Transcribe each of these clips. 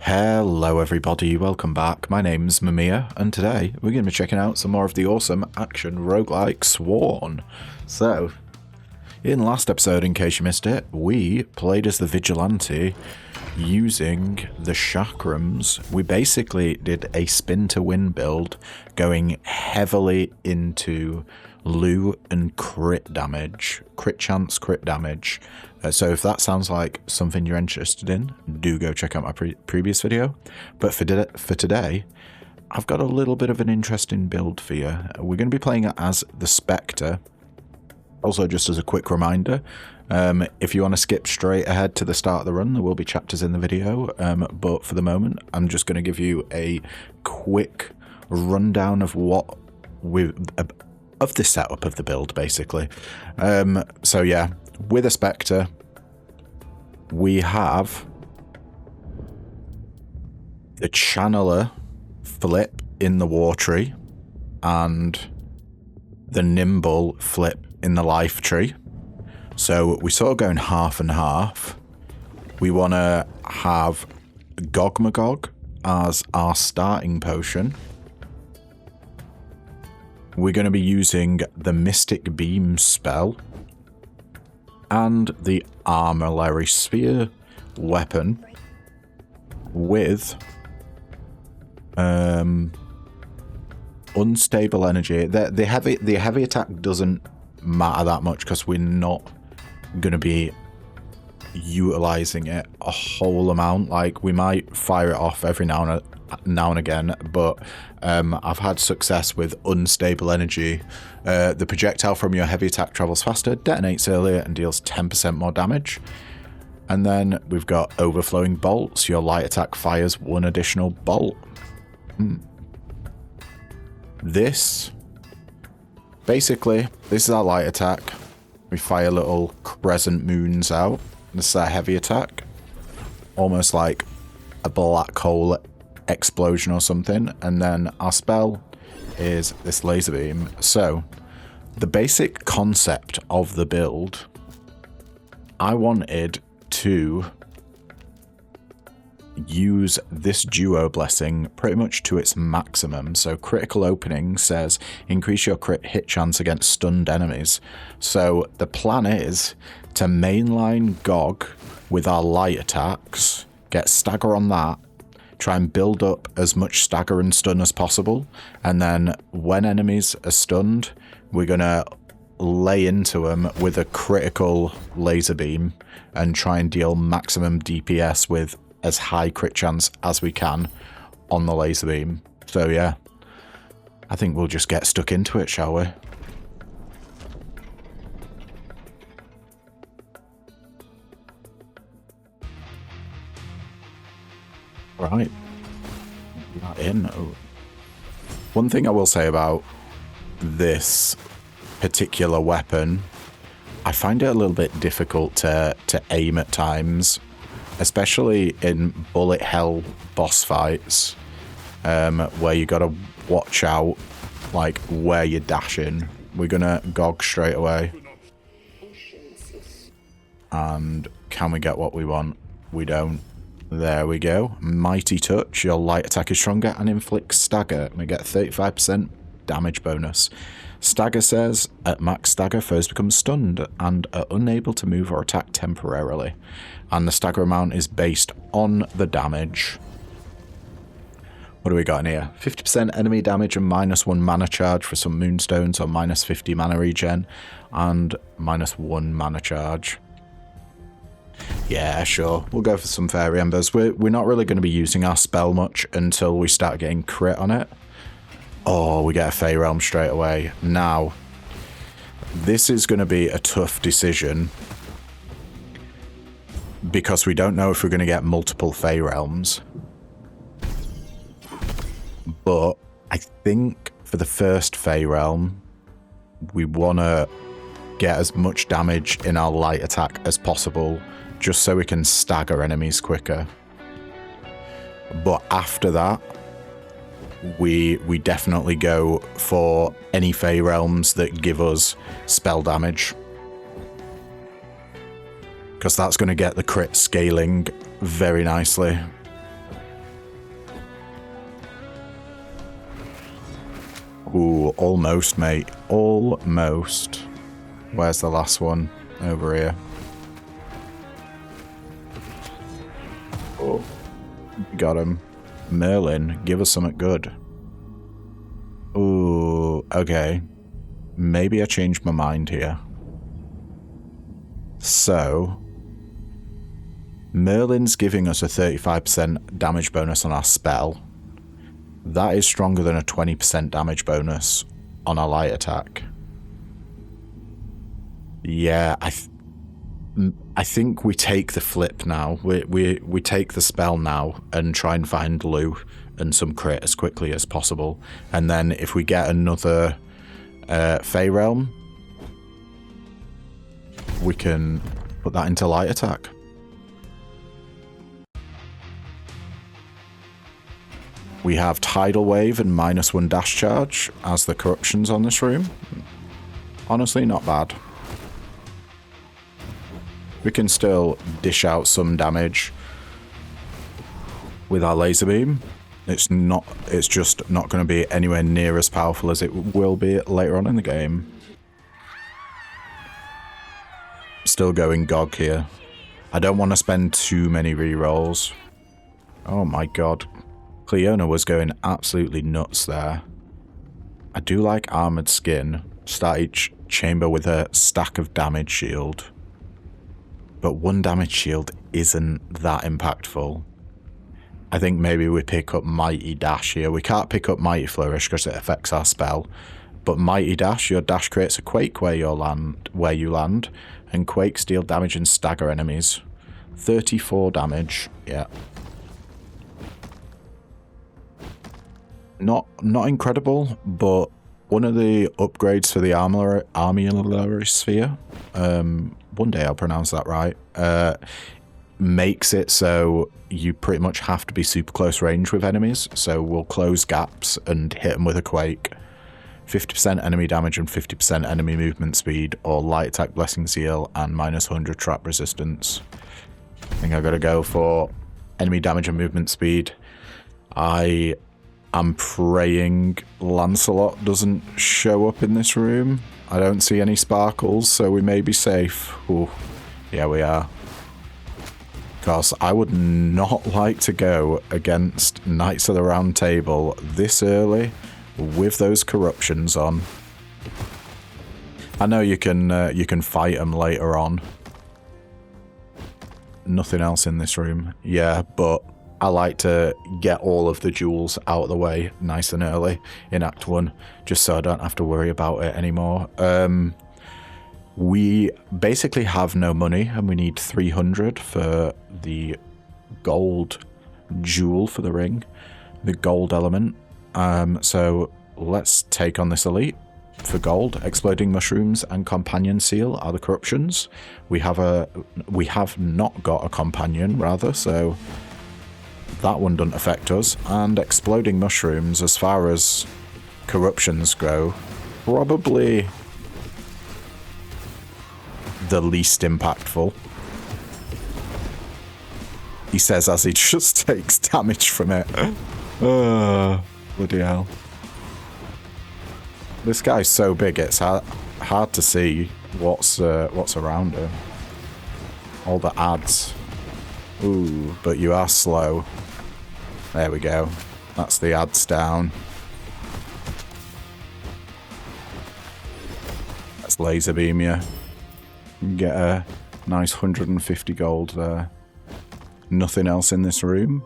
Hello everybody, welcome back. My name's Mamiya, and today we're going to be checking out some more of the awesome action roguelike Sworn. So, in last episode, in case you missed it, we played as the Vigilante using the chakrams. We basically did a spin to win build, going heavily into loot and crit damage, crit chance, crit damage. So if that sounds like something you're interested in, do go check out my previous video. But for today, I've got a little bit of an interesting build for you. We're going to be playing it as the Spectre. Also, just as a quick reminder, if you want to skip straight ahead to the start of the run, there will be chapters in the video. But for the moment, I'm just going to give you a quick rundown of what of the setup of the build, basically. So yeah, with a Spectre, we have the Channeler flip in the War Tree and the Nimble flip in the Life Tree. So we sort of going half and half. We want to have Gogmagog as our starting potion. We're going to be using the Mystic Beam spell and the Armillary Sphere weapon with unstable energy. The heavy attack doesn't matter that much because we're not going to be utilizing it a whole amount. Like, we might fire it off every now and again, but I've had success with unstable energy. The projectile from your heavy attack travels faster, detonates earlier, and deals 10% more damage. And then we've got overflowing bolts. Your light attack fires one additional bolt. This is our light attack. We fire little crescent moons out. This is our heavy attack, almost like a black hole explosion or something. And then our spell is this laser beam. So the basic concept of the build, I wanted to use this duo blessing pretty much to its maximum. So critical opening says increase your crit hit chance against stunned enemies. So the plan is to mainline Gog with our light attacks, get stagger on that, try and build up as much stagger and stun as possible, and then when enemies are stunned, we're gonna lay into them with a critical laser beam and try and deal maximum DPS with as high crit chance as we can on the laser beam. So yeah, I think we'll just get stuck into it, shall we? Right, one thing I will say about this particular weapon, I find it a little bit difficult to aim at times, especially in bullet hell boss fights, where you gotta watch out like where you're dashing. We're gonna Gog straight away, and can we get what we want? We don't. There we go. Mighty Touch. Your light attack is stronger and inflicts stagger. We get 35% damage bonus. Stagger says, at max stagger, foes become stunned and are unable to move or attack temporarily. And the stagger amount is based on the damage. What do we got in here? 50% enemy damage and -1 mana charge for some moonstones, or -50 mana regen and -1 mana charge. Yeah, sure. We'll go for some Fairy Embers. We're not really going to be using our spell much until we start getting crit on it. Oh, we get a Fey Realm straight away. Now, this is going to be a tough decision because we don't know if we're going to get multiple Fey Realms. But I think for the first Fey Realm, we want to get as much damage in our light attack as possible, just so we can stagger enemies quicker. But after that, we definitely go for any Fey Realms that give us spell damage, because that's going to get the crit scaling very nicely. Ooh, almost, mate. Almost. Where's the last one? Over here. Oh, got him. Merlin, give us something good. Ooh, okay. Maybe I changed my mind here. So, Merlin's giving us a 35% damage bonus on our spell. That is stronger than a 20% damage bonus on a light attack. Yeah, I think we take the flip now. We take the spell now and try and find Lou and some crit as quickly as possible. And then if we get another Fey Realm, we can put that into light attack. We have Tidal Wave and -1 dash charge as the corruptions on this room. Honestly, not bad. We can still dish out some damage with our laser beam. It's just not going to be anywhere near as powerful as it will be later on in the game. Still going GOG here. I don't want to spend too many rerolls. Oh my god. Cleona was going absolutely nuts there. I do like armored skin. Start each chamber with a stack of damage shield. But 1 damage shield isn't that impactful. I think maybe we pick up Mighty Dash here. We can't pick up Mighty Flourish because it affects our spell. But Mighty Dash, your dash creates a quake where you land, and quakes deal damage and stagger enemies. 34 damage, yeah. Not incredible, but one of the upgrades for the armillary sphere, one day I'll pronounce that right, makes it so you pretty much have to be super close range with enemies. So we'll close gaps and hit them with a quake. 50% enemy damage and 50% enemy movement speed, or light attack blessing seal and -100 trap resistance. I think I gotta go for enemy damage and movement speed. I'm praying Lancelot doesn't show up in this room. I don't see any sparkles, so we may be safe. Ooh, yeah, we are. Because I would not like to go against Knights of the Round Table this early with those corruptions on. I know you can fight them later on. Nothing else in this room. Yeah, but I like to get all of the jewels out of the way nice and early in Act 1, just so I don't have to worry about it anymore. We basically have no money, and we need 300 for the gold jewel for the ring, the gold element. So let's take on this elite for gold. Exploding mushrooms and companion seal are the corruptions. We have not got a companion, rather, so that one doesn't affect us. And exploding mushrooms, as far as corruptions go, probably the least impactful. He says as he just takes damage from it. Bloody hell. This guy's so big, it's hard to see what's around him. All the ads. Ooh, but you are slow. There we go. That's the ads down. Let's laser beam you. Get a nice 150 gold there. Nothing else in this room.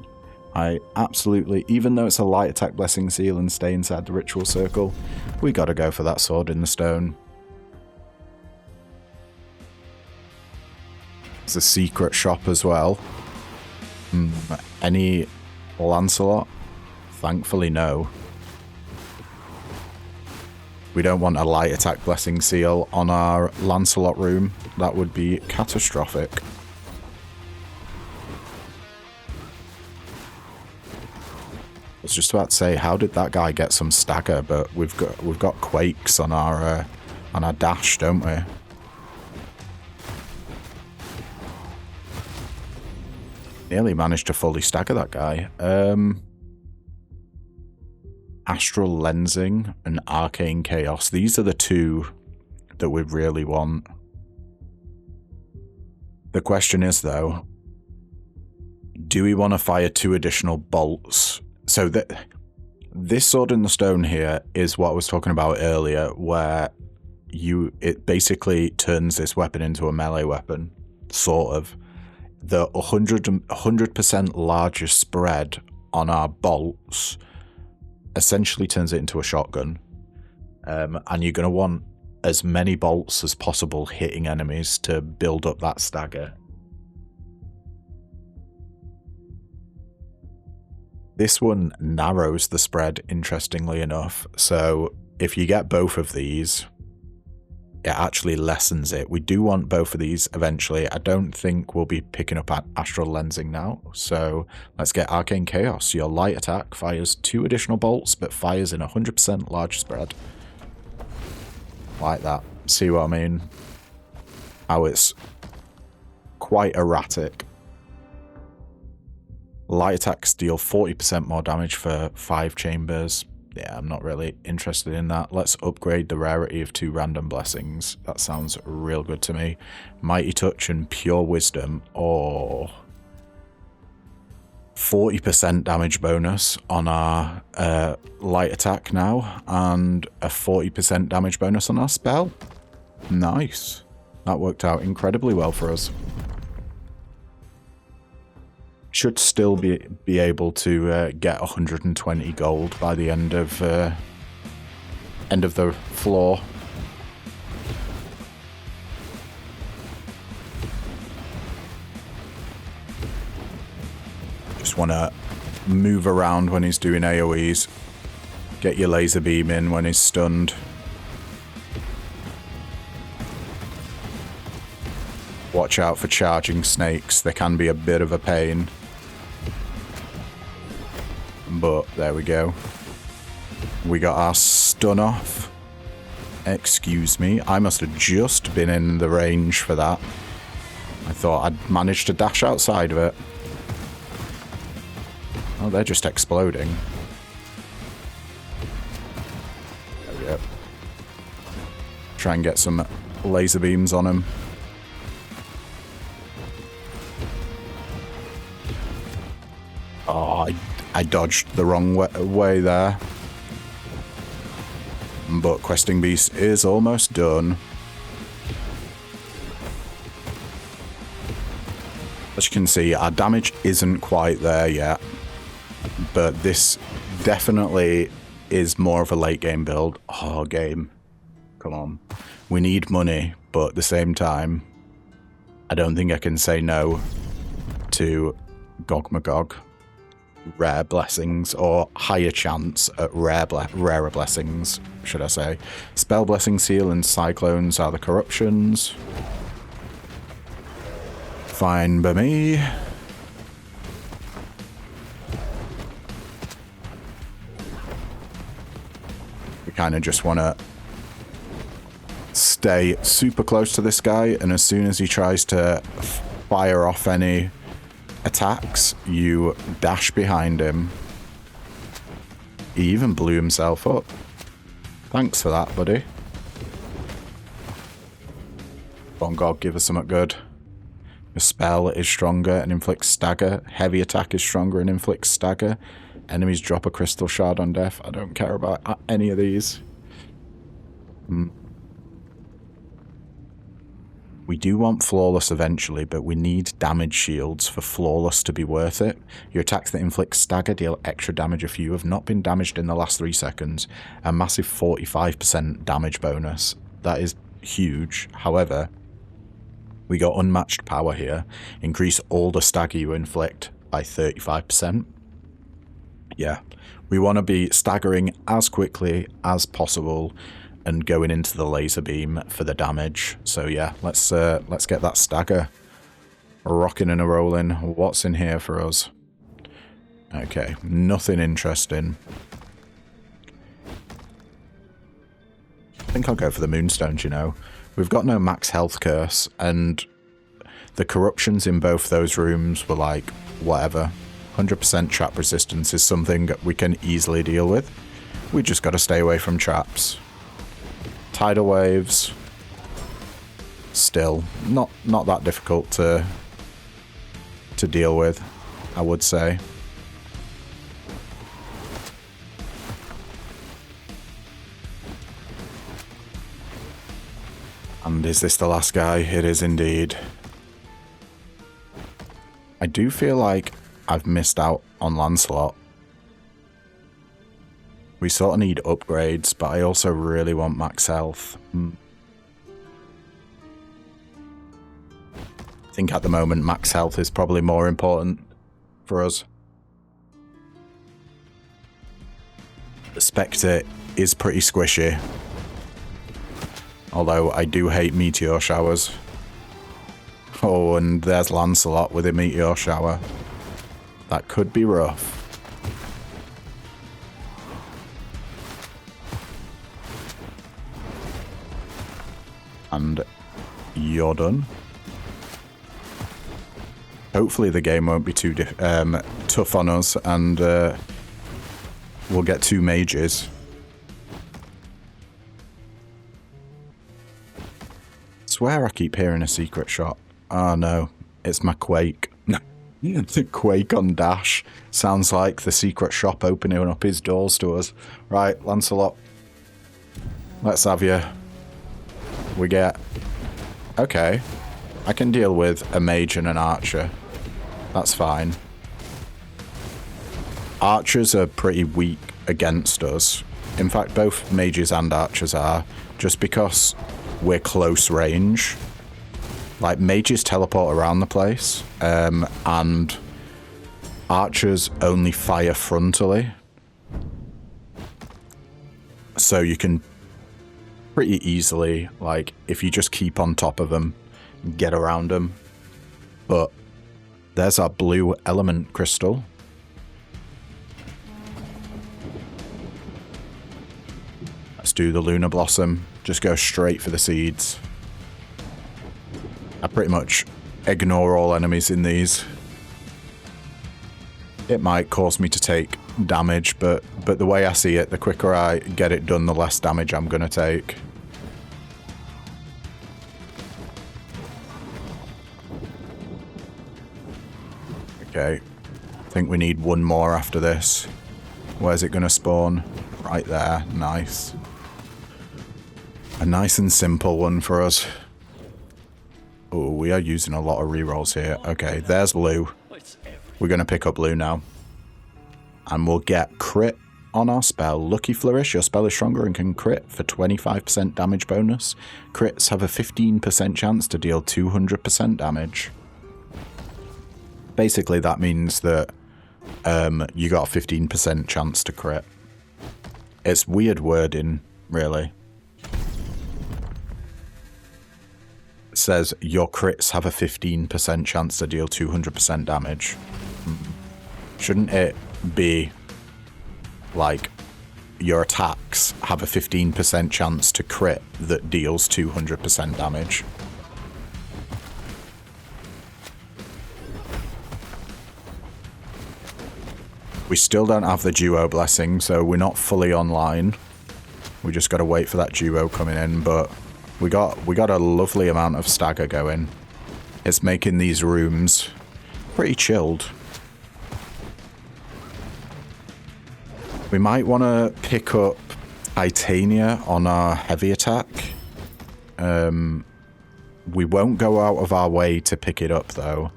I absolutely, even though it's a light attack blessing seal and stay inside the ritual circle, we gotta go for that sword in the stone. It's a secret shop as well. Any Lancelot? Thankfully no. We don't want a light attack blessing seal on our Lancelot room. That would be catastrophic. I was just about to say, how did that guy get some stagger? But we've got quakes on our dash, don't we? Nearly managed to fully stagger that guy. Astral Lensing and Arcane Chaos. These are the two that we really want. The question is, though, do we want to fire 2 additional bolts? So this Sword in the Stone here is what I was talking about earlier, where it basically turns this weapon into a melee weapon, sort of. The 100% larger spread on our bolts essentially turns it into a shotgun. And you're going to want as many bolts as possible hitting enemies to build up that stagger. This one narrows the spread, interestingly enough. So if you get both of these, it actually lessens it. We do want both of these eventually. I don't think we'll be picking up Astral Lensing now. So let's get Arcane Chaos. Your light attack fires 2 additional bolts, but fires in 100% large spread. Like that. See what I mean? How it's quite erratic. Light attacks deal 40% more damage for 5 chambers. Yeah, I'm not really interested in that. Let's upgrade the rarity of 2 random blessings. That sounds real good to me. Mighty Touch and Pure Wisdom. Oh. 40% damage bonus on our light attack now. And a 40% damage bonus on our spell. Nice. That worked out incredibly well for us. Should still be able to get 120 gold by the end of the floor. Just want to move around when he's doing AoEs. Get your laser beam in when he's stunned. Watch out for charging snakes. They can be a bit of a pain. But there we go. We got our stun off. Excuse me. I must have just been in the range for that. I thought I'd managed to dash outside of it. Oh, they're just exploding. There we go. Try and get some laser beams on them. Oh, I dodged the wrong way there. But Questing Beast is almost done. As you can see, our damage isn't quite there yet. But this definitely is more of a late game build. Oh, game. Come on. We need money, but at the same time, I don't think I can say no to Gogmagog. Rare blessings, or higher chance at rarer blessings, should I say. Spell Blessing Seal and Cyclones are the corruptions. Fine by me. We kind of just want to stay super close to this guy, and as soon as he tries to fire off any attacks, you dash behind him. He even blew himself up. Thanks for that, buddy. Come on, God, give us something good. Your spell is stronger and inflicts stagger. Heavy attack is stronger and inflicts stagger. Enemies drop a crystal shard on death. I don't care about any of these. We do want Flawless eventually, but we need damage shields for Flawless to be worth it. Your attacks that inflict stagger deal extra damage if you have not been damaged in the last 3 seconds. A massive 45% damage bonus. That is huge. However, we got unmatched power here. Increase all the stagger you inflict by 35%. Yeah, we want to be staggering as quickly as possible and going into the laser beam for the damage. So yeah, let's get that stagger rocking and a rolling. What's in here for us? Okay, nothing interesting. I think I'll go for the moonstones, you know. We've got no max health curse, and the corruptions in both those rooms were like, whatever. 100% trap resistance is something we can easily deal with. We just got to stay away from traps. Tidal waves. Still, not that difficult to deal with, I would say. And is this the last guy? It is indeed. I do feel like I've missed out on Lancelot. We sort of need upgrades, but I also really want max health. I think at the moment max health is probably more important for us. The Spectre is pretty squishy. Although I do hate meteor showers. Oh, and there's Lancelot with a meteor shower. That could be rough. And you're done. Hopefully the game won't be too tough on us, and we'll get 2 mages. Swear I keep hearing a secret shop. Oh no, it's my Quake. The Quake on Dash. Sounds like the secret shop opening up his doors to us. Right, Lancelot. Let's have you. We get... Okay. I can deal with a mage and an archer. That's fine. Archers are pretty weak against us. In fact, both mages and archers are. Just because we're close range. Like, mages teleport around the place. And archers only fire frontally. So you can pretty easily, like, if you just keep on top of them, get around them. But there's our blue element crystal. Let's do the Lunar Blossom. Just go straight for the seeds. I pretty much ignore all enemies in these. It might cause me to take damage, but the way I see it, the quicker I get it done, the less damage I'm gonna take. Okay, I think we need one more after this. Where's it gonna spawn? Right there, nice. A nice and simple one for us. Oh, we are using a lot of rerolls here. Okay, there's Lou. We're going to pick up Lou now. And we'll get crit on our spell. Lucky Flourish. Your spell is stronger and can crit for 25% damage bonus. Crits have a 15% chance to deal 200% damage. Basically, that means that you got a 15% chance to crit. It's weird wording, really. It says your crits have a 15% chance to deal 200% damage. Shouldn't it be like your attacks have a 15% chance to crit that deals 200% damage? We still don't have the duo blessing, so we're not fully online. We just got to wait for that duo coming in, but we got a lovely amount of stagger going. It's making these rooms pretty chilled. We might want to pick up Titania on our heavy attack. We won't go out of our way to pick it up though,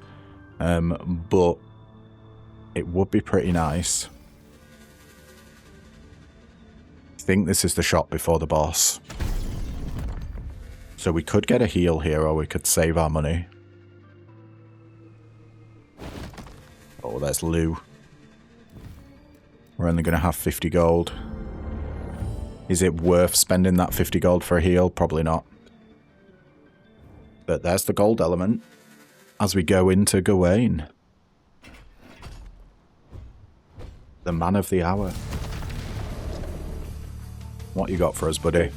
but it would be pretty nice. I think this is the shop before the boss. So we could get a heal here, or we could save our money. Oh, there's Lou. We're only going to have 50 gold. Is it worth spending that 50 gold for a heal? Probably not. But there's the gold element as we go into Gawain. The man of the hour. What you got for us, buddy?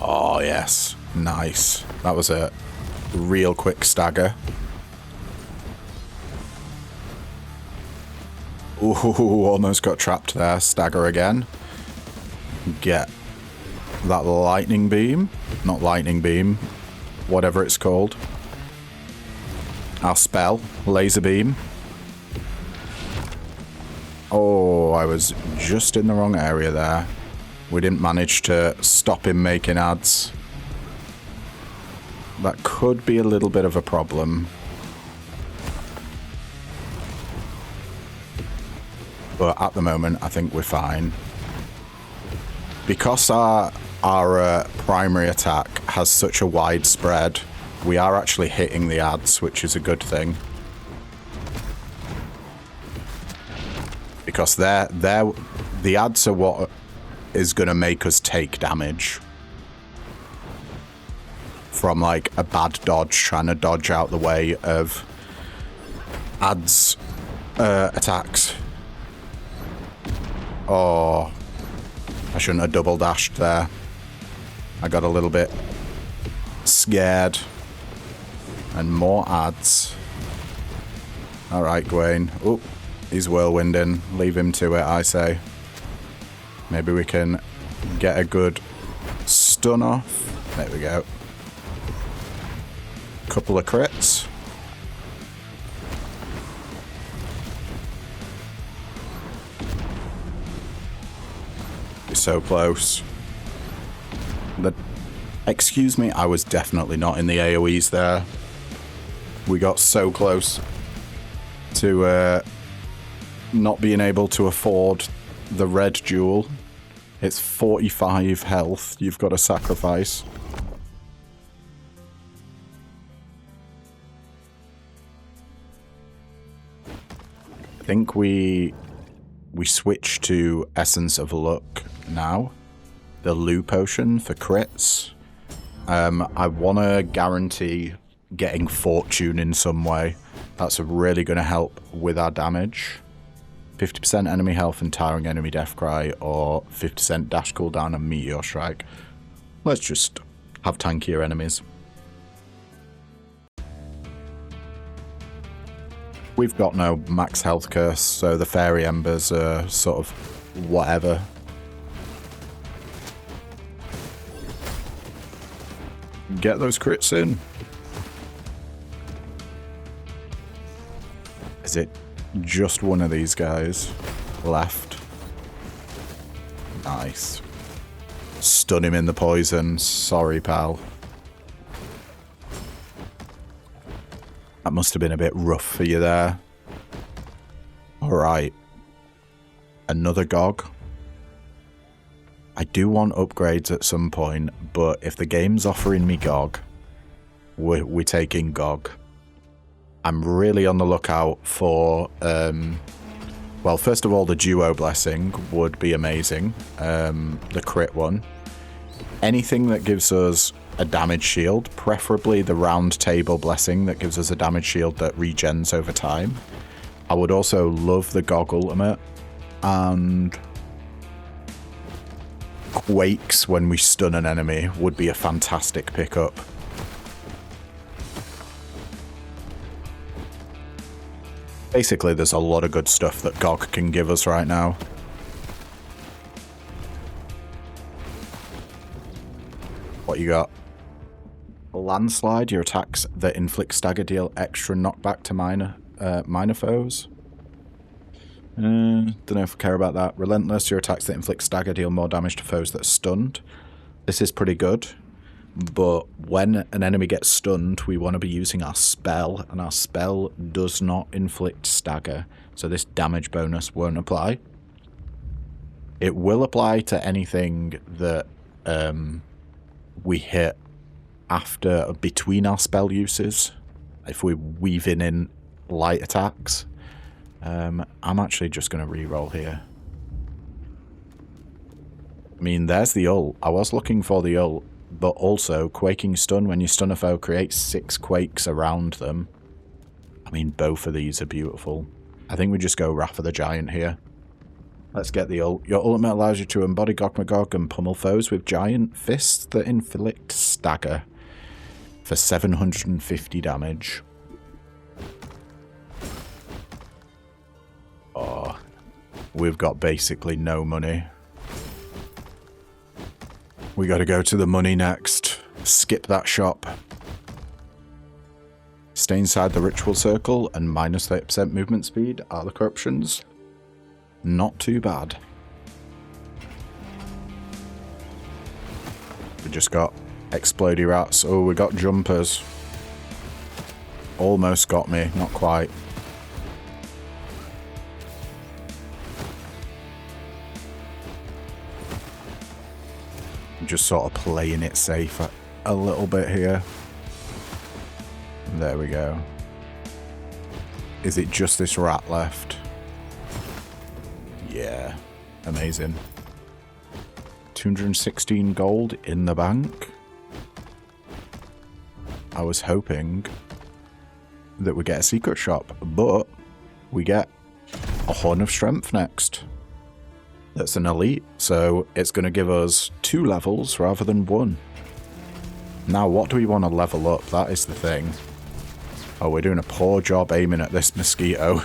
Oh, yes. Nice. That was a real quick stagger. Ooh, almost got trapped there. Stagger again. Get that lightning beam. Not lightning beam. Whatever it's called. Our spell. Laser beam. Oh, I was just in the wrong area there. We didn't manage to stop him making ads. That could be a little bit of a problem. But at the moment, I think we're fine. Because our primary attack has such a wide spread, we are actually hitting the ads, which is a good thing. Because the ads are what is going to make us take damage. From like a bad dodge, trying to dodge out the way of ads attacks. Oh, I shouldn't have double dashed there. I got a little bit scared. And more ads. Alright, Gwaine. Oh, he's whirlwinding. Leave him to it, I say. Maybe we can get a good stun off. There we go. Couple of crits. We're so close. Excuse me, I was definitely not in the AoEs there. We got so close to not being able to afford the red jewel. It's 45 health you've got to sacrifice. I think we switch to Essence of Luck now. The Loo Potion for crits. I want to guarantee getting Fortune in some way. That's really going to help with our damage. 50% enemy health and tiring enemy death cry, or 50% dash cooldown and meteor strike. Let's just have tankier enemies. We've got no max health curse, so the fairy embers are sort of whatever. Get those crits in. Is it just one of these guys left? Nice. Stun him in the poison. Sorry, pal. That must have been a bit rough for you there. Alright. Another GOG. I do want upgrades at some point, but if the game's offering me GOG, we're taking GOG. I'm really on the lookout for, well, first of all, the Duo Blessing would be amazing. The crit one. Anything that gives us a damage shield, preferably the Round Table Blessing that gives us a damage shield that regens over time. I would also love the GOG Ultimate, and Quakes when we stun an enemy would be a fantastic pickup. Basically, there's a lot of good stuff that GOG can give us right now. What you got? Landslide, your attacks that inflict stagger deal extra knockback to minor foes. Don't know if I care about that. Relentless, your attacks that inflict stagger deal more damage to foes that are stunned. This is pretty good, but when an enemy gets stunned, we want to be using our spell, and our spell does not inflict stagger, so this damage bonus won't apply. It will apply to anything that we hit between our spell uses, if we're weaving in light attacks. I'm actually just going to reroll here. I mean, there's the ult. I was looking for the ult, but also Quaking Stun. When you stun a foe, creates 6 quakes around them. I mean, both of these are beautiful. I think we just go Wrath of the Giant here. Let's get the ult. Your ultimate allows you to embody Gog Magog and pummel foes with giant fists that inflict stagger for 750 damage. Oh, we've got basically no money. We gotta go to the money next. Skip that shop. Stay inside the ritual circle and minus 30% movement speed are the corruptions. Not too bad. We just got explodey rats. Oh, we got jumpers. Almost got me, not quite. Just sort of playing it safe a little bit here. There we go. Is it just this rat left? Yeah, amazing. 216 gold in the bank. I was hoping that we get a secret shop, but we get a Horn of Strength next. That's an elite, so it's going to give us 2 levels rather than 1. Now, what do we want to level up? That is the thing. Oh, we're doing a poor job aiming at this mosquito.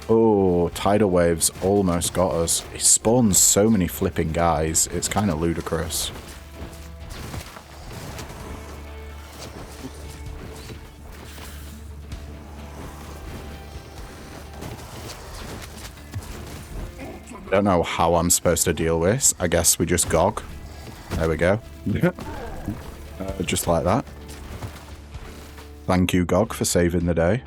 Oh, tidal waves almost got us. It spawns so many flipping guys. It's kind of ludicrous. Don't know how I'm supposed to deal with this. I guess we just gog. There we go. Just like that. Thank you, Gog, for saving the day.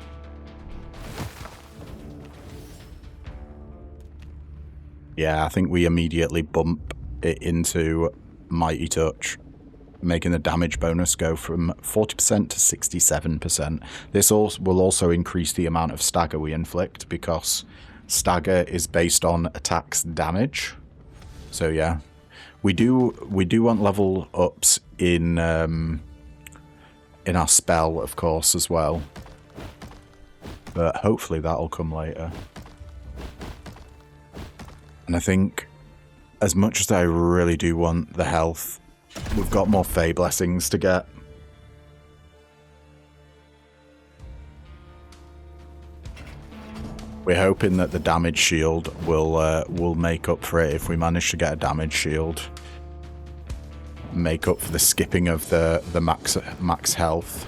Yeah, I think we immediately bump it into Mighty Touch, making the damage bonus go from 40% to 67%. This will also increase the amount of stagger we inflict, because stagger is based on attacks damage. So yeah, we do want level ups in our spell, of course, as well. But hopefully that'll come later. And I think, as much as I really do want the health, we've got more Fey Blessings to get. We're hoping that the damage shield will make up for it if we manage to get a damage shield. Make up for the skipping of the max health.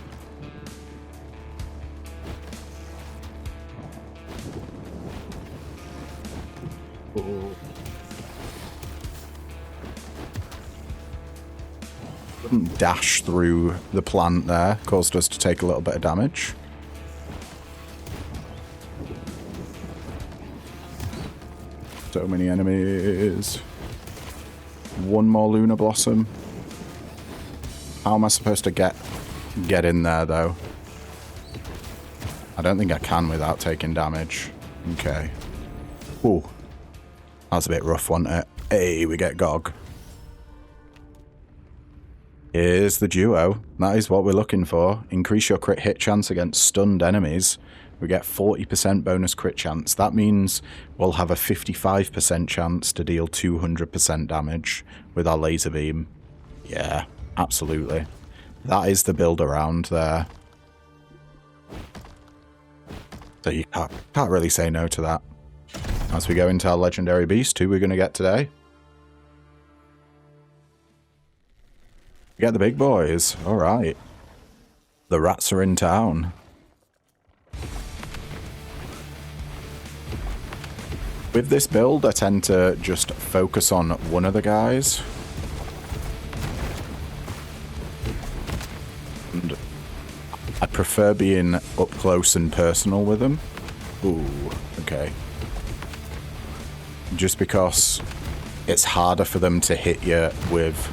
Couldn't dash through the plant there, caused us to take a little bit of damage. So many enemies. One more Lunar Blossom. How am I supposed to get in there, though? I don't think I can without taking damage. Okay. Ooh. That was a bit rough, wasn't it? Hey, we get Gog. Here's the duo. That is what we're looking for. Increase your crit hit chance against stunned enemies. We get 40% bonus crit chance. That means we'll have a 55% chance to deal 200% damage with our laser beam. Yeah, absolutely. That is the build around there. So you can't really say no to that. As we go into our legendary beast, who we're going to get today? We get the big boys. All right. The rats are in town. With this build, I tend to just focus on one of the guys. And I prefer being up close and personal with them. Ooh, okay. Just because it's harder for them to hit you with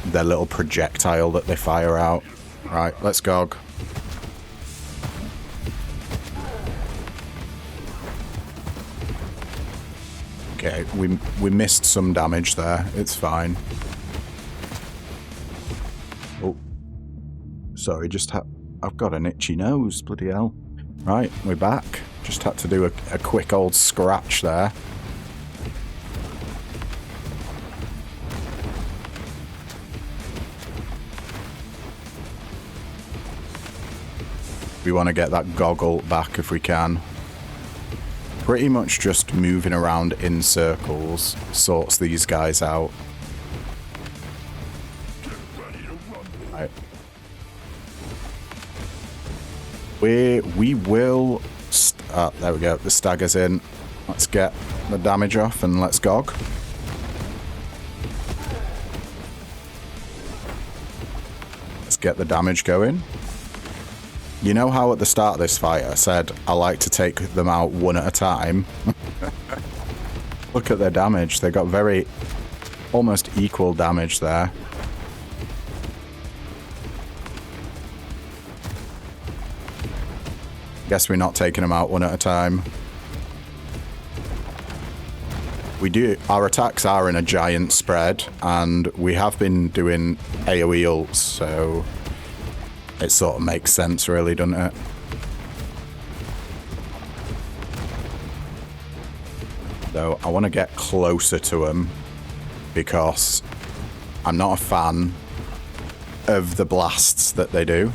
their little projectile that they fire out. Right, let's go. Okay, we missed some damage there. It's fine. Oh, sorry. I've got an itchy nose. Bloody hell! Right, we're back. Just had to do a quick old scratch there. We want to get that goggle back if we can. pretty much just moving around in circles sorts these guys out. Right. We will... there we go. The stagger's in. Let's get the damage off and let's gog. Let's get the damage going. You know how at the start of this fight I said I like to take them out one at a time? Look at their damage. They got very... almost equal damage there. Guess we're not taking them out one at a time. We do... our attacks are in a giant spread, and we have been doing AoE ults, so... it sort of makes sense, really, doesn't it? Though I want to get closer to them because I'm not a fan of the blasts that they do.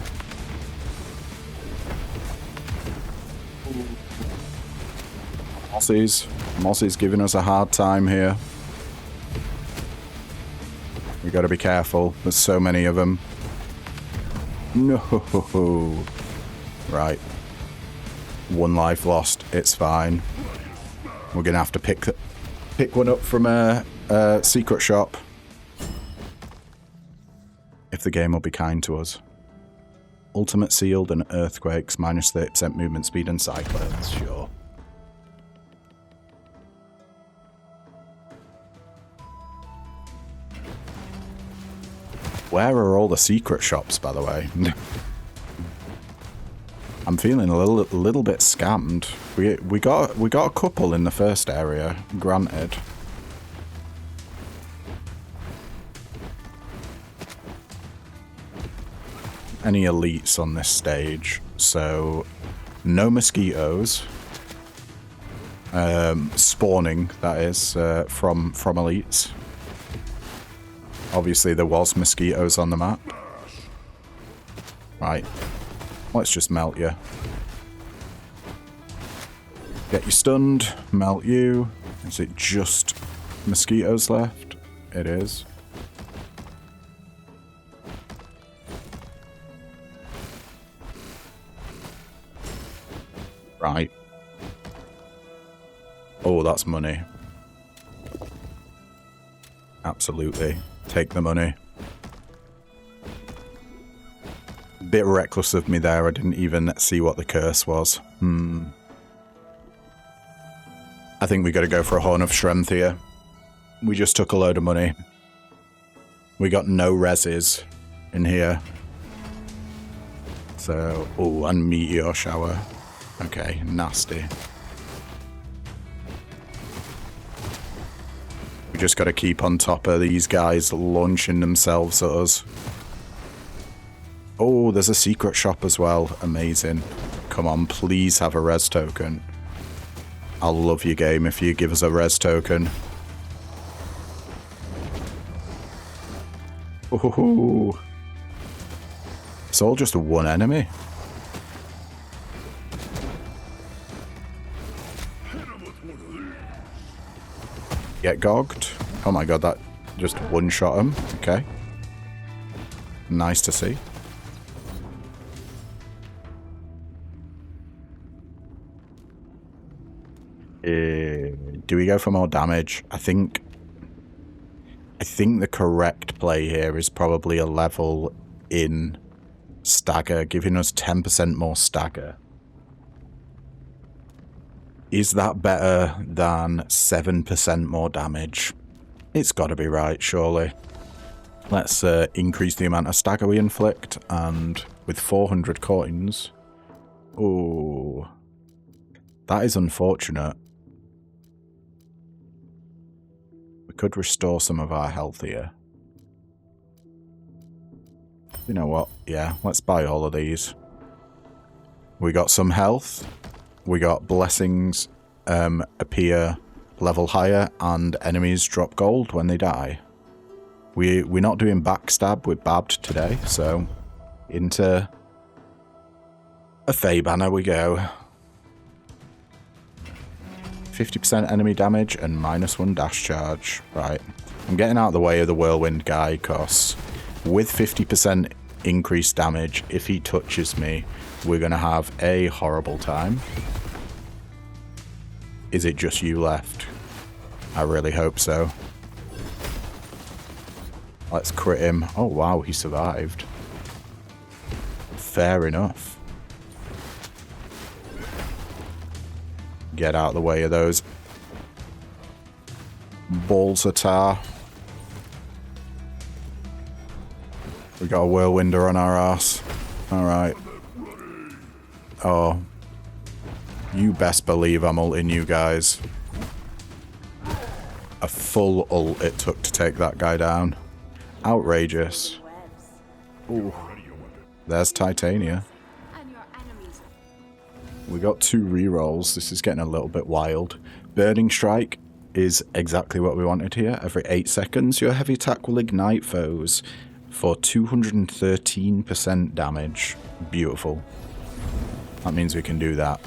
Mossy's giving us a hard time here. We got to be careful. There's so many of them. No. Right. One life lost. It's fine. We're going to have to pick one up from a secret shop. If the game will be kind to us. Ultimate sealed and earthquakes, minus 30% movement speed and cyclones. Sure. Where are all the secret shops, by the way? I'm feeling a little bit scammed. We got a couple in the first area, granted. Any elites on this stage, so no mosquitoes. Spawning, that is, from elites. Obviously, there was mosquitoes on the map. Right. Let's just melt you. Get you stunned. Melt you. Is it just mosquitoes left? It is. Right. Oh, that's money. Absolutely. Take the money. Bit reckless of me there. I didn't even see what the curse was. I think we got to go for a Horn of Strength here. We just took a load of money. We got no reses in here. So, oh, and Meteor Shower. Okay, nasty. We just got to keep on top of these guys launching themselves at us. Oh, there's a secret shop as well. Amazing. Come on, please have a res token. I'll love your game if you give us a res token. Ooh. It's all just one enemy. Get gogged. Oh my god, that just one-shot him. Okay. Nice to see. Do we go for more damage? I think the correct play here is probably a level in stagger, giving us 10% more stagger. Is that better than 7% more damage? It's got to be right, surely. Let's increase the amount of stagger we inflict, and with 400 coins... Oh, that is unfortunate. We could restore some of our health here. You know what? Yeah, let's buy all of these. We got some health. We got blessings appear level higher, and enemies drop gold when they die. We're not doing backstab with Babbed today, so into a Fey banner we go. 50% enemy damage and -1 dash charge. Right. I'm getting out of the way of the whirlwind guy because with 50% increased damage, if he touches me, we're going to have a horrible time. Is it just you left? I really hope so. Let's crit him. Oh wow, he survived. Fair enough. Get out of the way of those balls of tar. We got a whirlwinder on our ass. Alright. Oh. You best believe I'm ulting you guys. A full ult it took to take that guy down. Outrageous. Ooh. There's Titania. We got 2 rerolls. This is getting a little bit wild. Burning Strike is exactly what we wanted here. Every 8 seconds, your heavy attack will ignite foes for 213% damage. Beautiful. That means we can do that.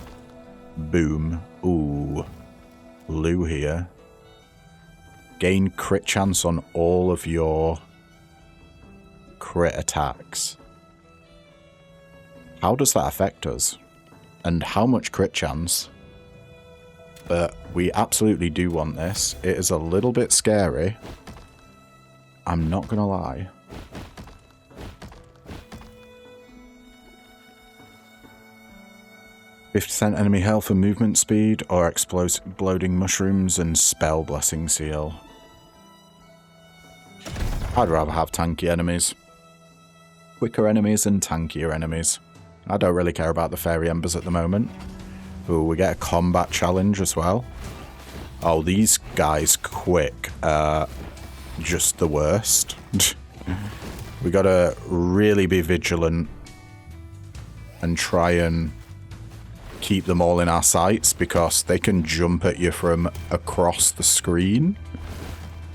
Boom. Ooh. Lou here. Gain crit chance on all of your crit attacks. How does that affect us? And how much crit chance? But we absolutely do want this. It is a little bit scary. I'm not gonna lie. %% enemy health and movement speed, or exploding mushrooms and spell blessing seal. I'd rather have tanky enemies. Quicker enemies and tankier enemies. I don't really care about the fairy embers at the moment. Ooh, we get a combat challenge as well. Oh, these guys quick. Just the worst. We gotta really be vigilant and try and keep them all in our sights because they can jump at you from across the screen.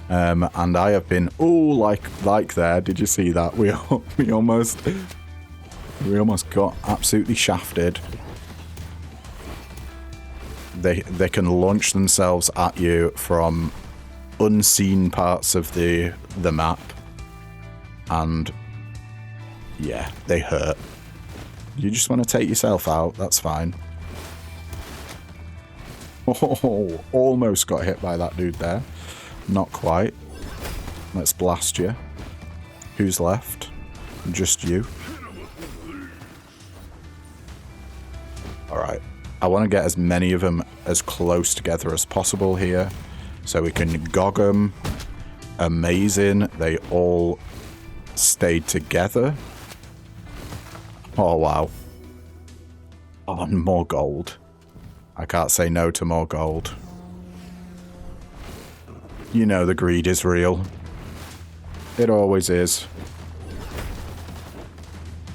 And I have been, like there. Did you see that? We almost got absolutely shafted. They can launch themselves at you from unseen parts of the map, and yeah, they hurt. You just want to take yourself out. That's fine. Oh, almost got hit by that dude there. Not quite. Let's blast you. Who's left? Just you. Alright. I want to get as many of them as close together as possible here, so we can gog them. Amazing. They all stayed together. Oh, wow. Oh, and more gold. I can't say no to more gold. You know the greed is real. It always is.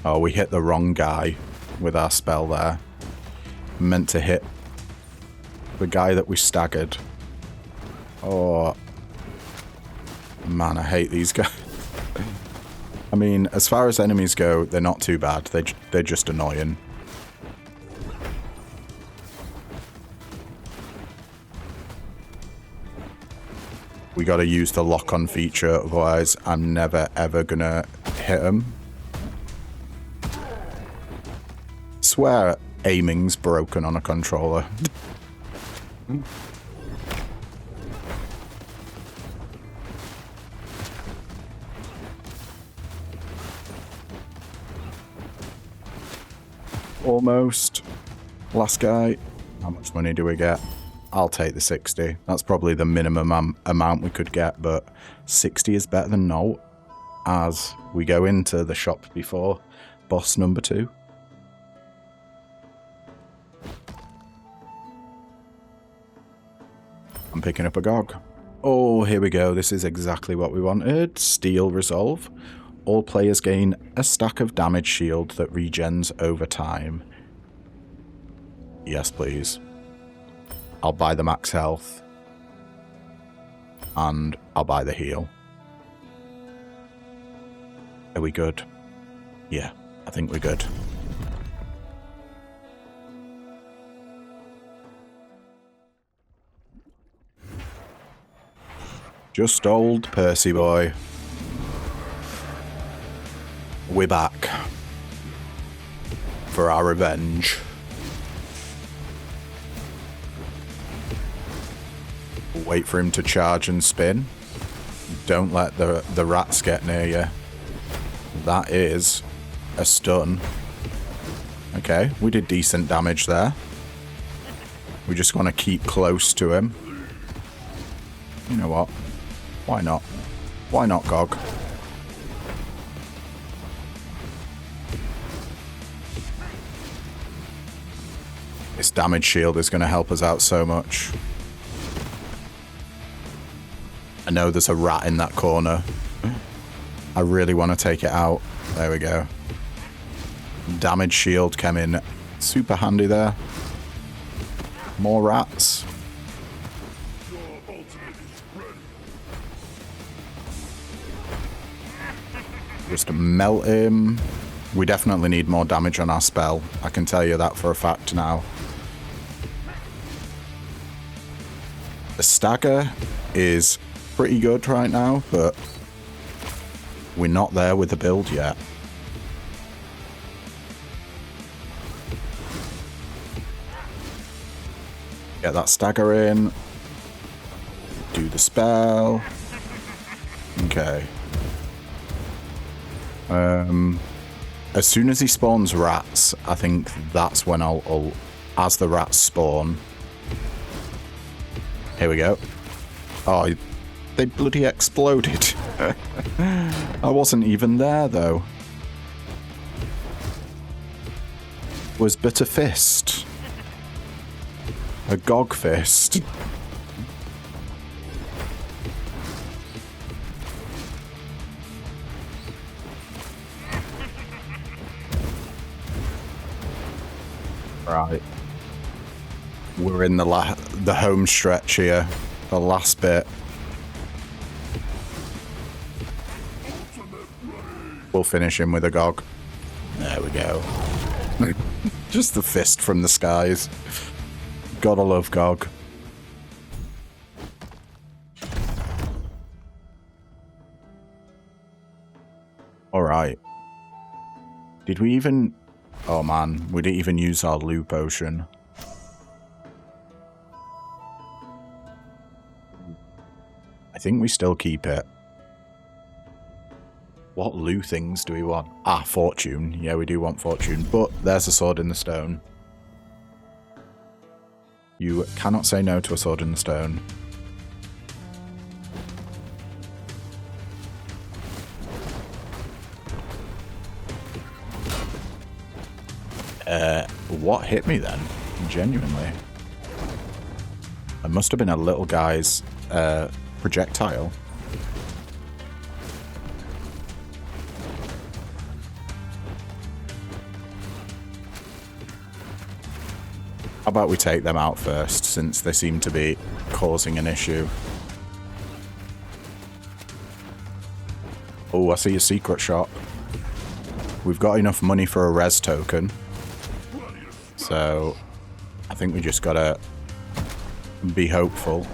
Oh, we hit the wrong guy with our spell there. Meant to hit the guy that we staggered. Oh. Man, I hate these guys. I mean, as far as enemies go, they're not too bad. They're just annoying. We gotta use the lock-on feature, otherwise I'm never ever gonna hit them. Swear aiming's broken on a controller. Almost. Last guy. How much money do we get? I'll take the 60. That's probably the minimum amount we could get, but 60 is better than no. As we go into the shop before boss number 2. I'm picking up a GOG. Oh, here we go. This is exactly what we wanted. Steel Resolve. All players gain a stack of damage shield that regens over time. Yes, please. I'll buy the max health. And I'll buy the heal. Are we good? Yeah, I think we're good. Just old Percy boy. We're back. For our revenge. Wait for him to charge and spin. Don't let the rats get near you. That is a stun. Okay, we did decent damage there. We just want to keep close to him. You know what? Why not? Why not, Gog? This damage shield is going to help us out so much. I know there's a rat in that corner. I really want to take it out. There we go. Damage shield came in super handy there. More rats. Just melt him. We definitely need more damage on our spell. I can tell you that for a fact now. The stagger is pretty good right now, but we're not there with the build yet. Get that stagger in. Do the spell. Okay. As soon as he spawns rats, I think that's when I'll as the rats spawn. Here we go. Oh, they bloody exploded. I wasn't even there, though. Was but a fist. A Gog fist. Right. We're in the home stretch here. The last bit. We'll finish him with a Gog. There we go. Just the fist from the skies. Gotta love Gog. Alright. Did we even... Oh man, we didn't even use our loo potion. I think we still keep it. What loo things do we want? Ah, fortune. Yeah, we do want fortune. But there's a sword in the stone. You cannot say no to a sword in the stone. What hit me then? Genuinely. It must have been a little guy's projectile. How about we take them out first, since they seem to be causing an issue. Oh, I see a secret shop. We've got enough money for a res token. So, I think we just gotta be hopeful.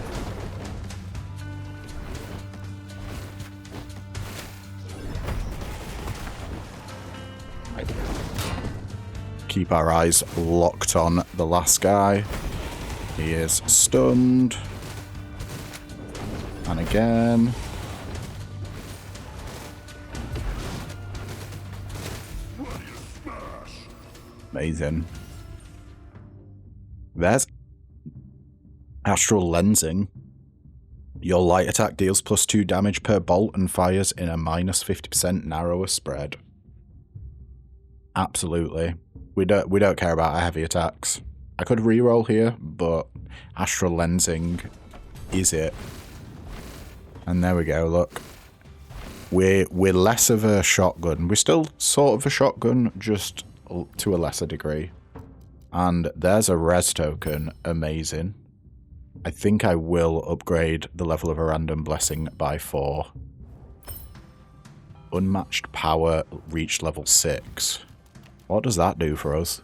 Keep our eyes locked on the last guy. He is stunned. And again. Amazing. There's Astral Lensing. Your light attack deals +2 damage per bolt and fires in a -50% narrower spread. Absolutely. We don't care about our heavy attacks. I could reroll here, but Astral Lensing is it. And there we go, look. We're less of a shotgun. We're still sort of a shotgun, just to a lesser degree. And there's a res token. Amazing. I think I will upgrade the level of a random blessing by 4. Unmatched power reached level 6. What does that do for us?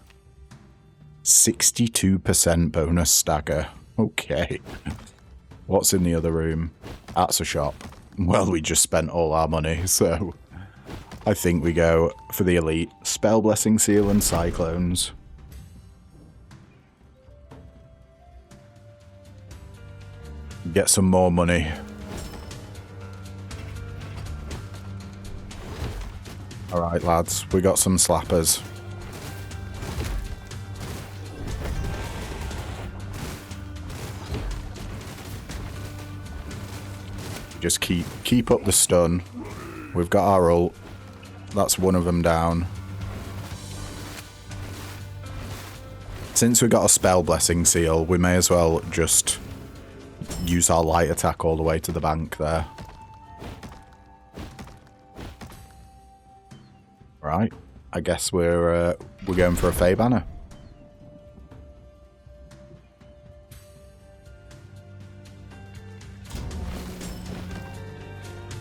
62% bonus stagger. Okay. What's in the other room? That's a shop. Well, we just spent all our money, so I think we go for the elite. Spell Blessing Seal and Cyclones. Get some more money. Alright, lads, we got some slappers. Just keep up the stun. We've got our ult. That's one of them down. Since we got a Spell Blessing Seal, we may as well just use our light attack all the way to the bank there. Right. I guess we're going for a Fey Banner.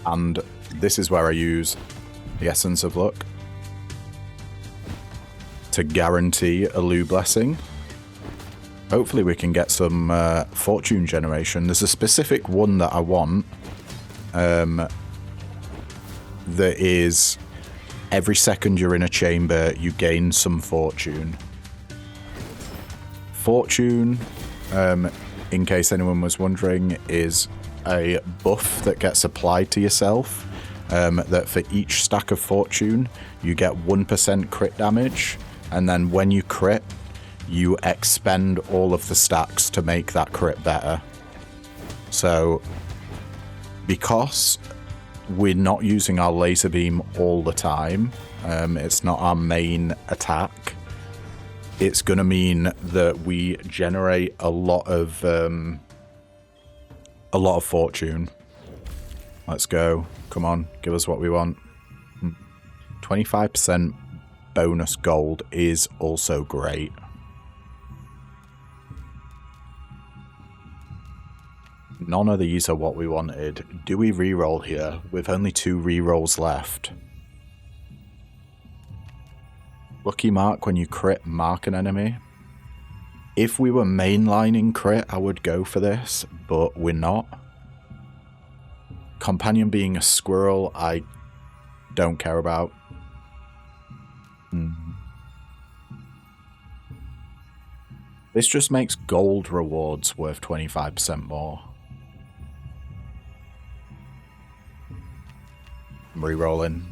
And this is where I use the Essence of Luck to guarantee a Lu Blessing. Hopefully we can get some fortune generation. There's a specific one that I want that is every second you're in a chamber, you gain some fortune. Fortune, in case anyone was wondering, is a buff that gets applied to yourself, that for each stack of fortune you get 1% crit damage, and then when you crit you expend all of the stacks to make that crit better. So because we're not using our laser beam all the time, it's not our main attack, it's gonna mean that we generate a lot of fortune. Let's go. Come on, give us what we want. 25% bonus gold is also great. None of these are what we wanted. Do we reroll here with only 2 rerolls left? Lucky mark when you crit mark an enemy. If we were mainlining crit, I would go for this, but we're not. Companion being a squirrel, I don't care about. This just makes gold rewards worth 25% more. I'm rerolling.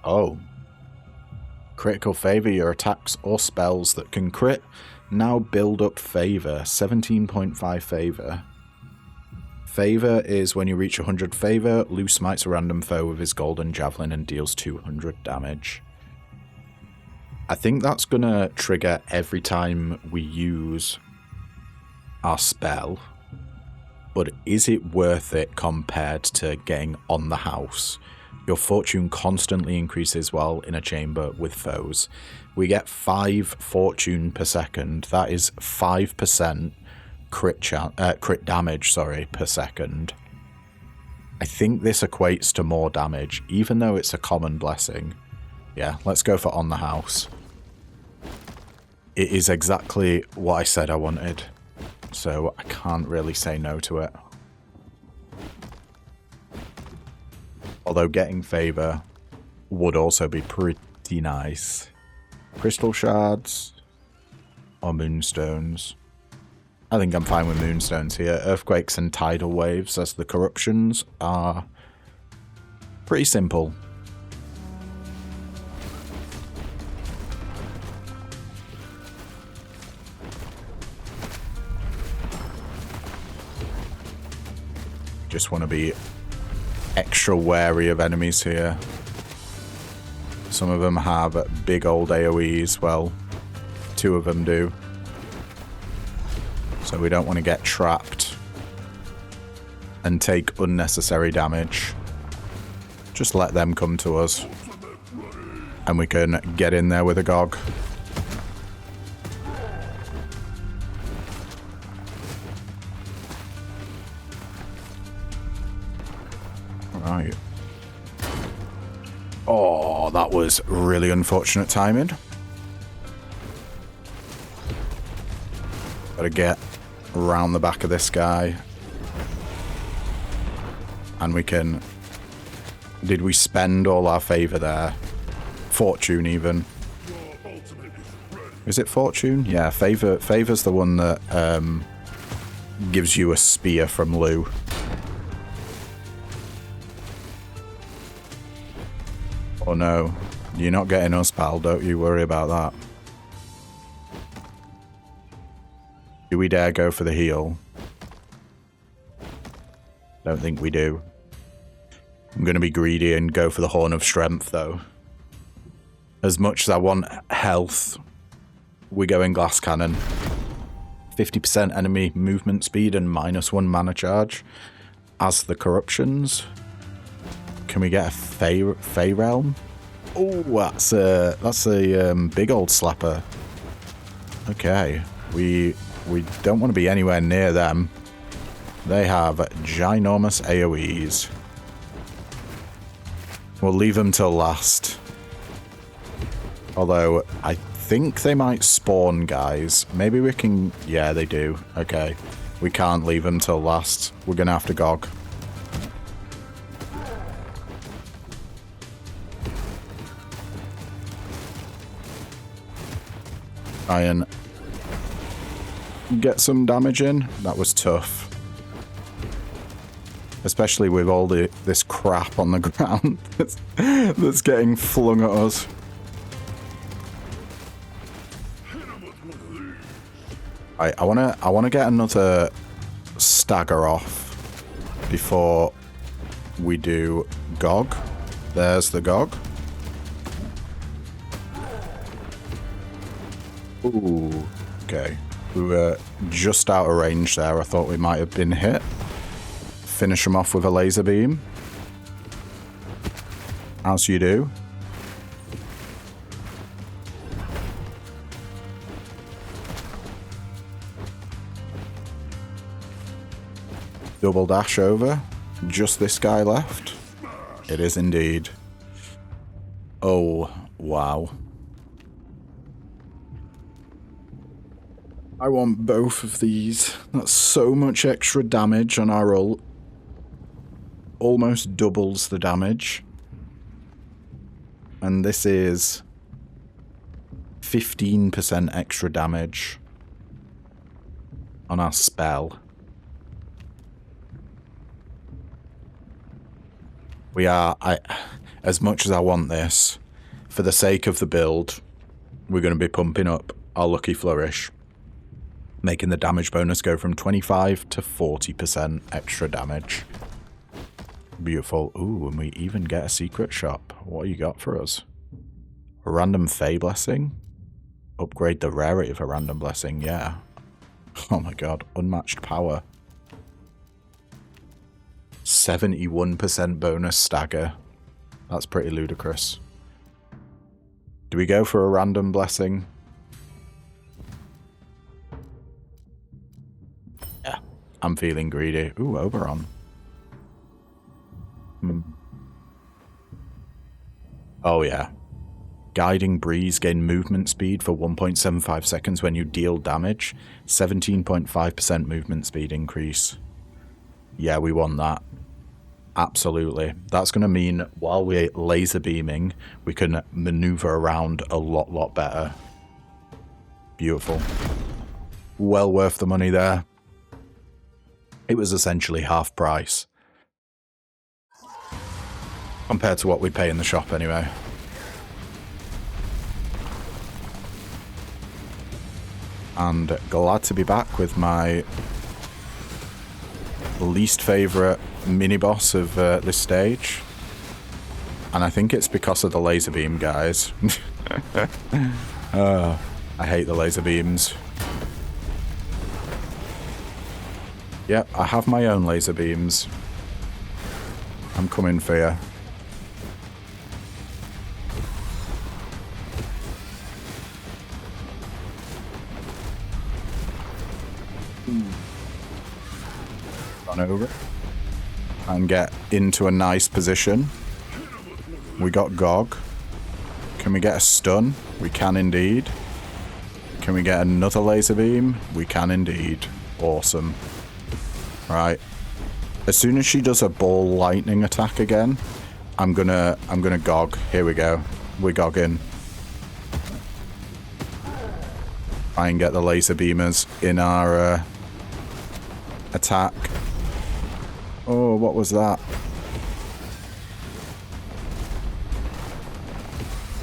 Oh. Critical favor, your attacks or spells that can crit now build up favor. 17.5 favor. Favor is when you reach 100 favor, Lu smites a random foe with his golden javelin and deals 200 damage. I think that's gonna trigger every time we use our spell, but is it worth it compared to getting on the house? Your fortune constantly increases while in a chamber with foes. We get 5 fortune per second. That is 5% crit damage, per second. I think this equates to more damage, even though it's a common blessing. Yeah, let's go for on the house. It is exactly what I said I wanted, so I can't really say no to it. Although getting favor would also be pretty nice. Crystal shards or moonstones. I think I'm fine with moonstones here. Earthquakes and tidal waves as the corruptions are pretty simple. Just want to be extra wary of enemies here. Some of them have big old AoEs. Well, 2 of them do. So we don't want to get trapped and take unnecessary damage. Just let them come to us. And we can get in there with a GOG. Right. Oh, that was really unfortunate timing. Gotta get around the back of this guy. And we can... Did we spend all our favour there? Fortune, even. Is it fortune? Yeah, favour's the one that gives you a spear from Lou. Oh no, you're not getting us, pal. Don't you worry about that. Do we dare go for the heal? Don't think we do. I'm going to be greedy and go for the Horn of Strength, though. As much as I want health, we go in Glass Cannon. 50% enemy movement speed and -1 mana charge. As the corruptions. Can we get a Fey Realm? Oh, that's a big old slapper. Okay, we don't want to be anywhere near them. They have ginormous AoEs. We'll leave them till last. Although, I think they might spawn, guys. Maybe we can... Yeah, they do. Okay. We can't leave them till last. We're going to have to GOG. Try and get some damage in. That was tough. Especially with all this crap on the ground that's getting flung at us. I wanna get another stagger off before we do GOG. There's the GOG. Ooh, okay. We were just out of range there. I thought we might have been hit. Finish them off with a laser beam. As you do. Double dash over. Just this guy left. It is indeed. Oh, wow. I want both of these. That's so much extra damage on our ult. Almost doubles the damage. And this is 15% extra damage on our spell. We are, as much as I want this, for the sake of the build, we're going to be pumping up our Lucky Flourish. Making the damage bonus go from 25 to 40% extra damage. Beautiful. Ooh, and we even get a secret shop. What you got for us? A random Fey Blessing? Upgrade the rarity of a random blessing, yeah. Oh my god, unmatched power. 71% bonus stagger. That's pretty ludicrous. Do we go for a random blessing? Yeah, I'm feeling greedy. Ooh, Oberon. Oh yeah. Guiding Breeze, gain movement speed for 1.75 seconds when you deal damage. 17.5% movement speed increase. Yeah, we want that. Absolutely. That's going to mean while we're laser beaming, we can maneuver around a lot better. Beautiful. Well worth the money there. It was essentially half price. Compared to what we'd pay in the shop anyway. And glad to be back with my least favourite mini-boss of this stage. And I think it's because of the laser beam, guys. I hate the laser beams. Yep, I have my own laser beams. I'm coming for you. Run over and get into a nice position. We got GOG. Can we get a stun? We can indeed. Can we get another laser beam? We can indeed. Awesome. Right. As soon as she does a ball lightning attack again, I'm gonna gog. Here we go. We're gogging. Try and get the laser beamers in our attack. Oh, what was that?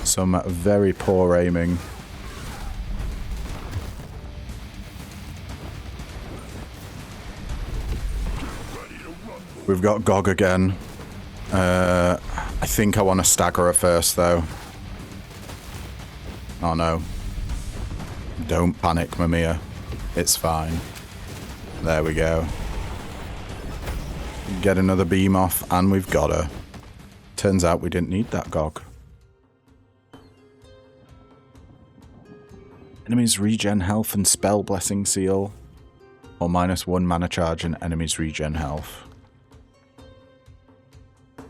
Some very poor aiming. We've got Gog again. I think I want to stagger her first, though. Oh, no. Don't panic, Mamiya. It's fine. There we go. Get another beam off, and we've got her. Turns out we didn't need that Gog. Enemies regen health and spell blessing seal. Or -1 mana charge and enemies regen health.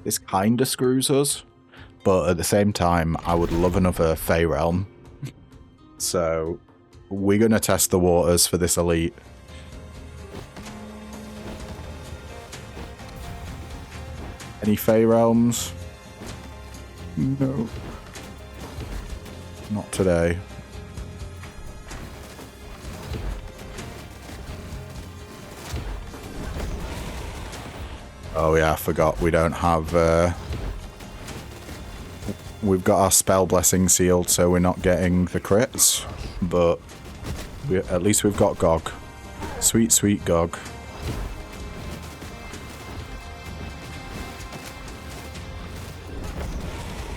This kinda screws us, but at the same time, I would love another Fey Realm. So, we're gonna test the waters for this elite. Any Fey Realms? No. Not today. Oh yeah, I forgot. We don't have... we've got our spell blessing sealed, so we're not getting the crits. But at least we've got Gog. Sweet, sweet Gog.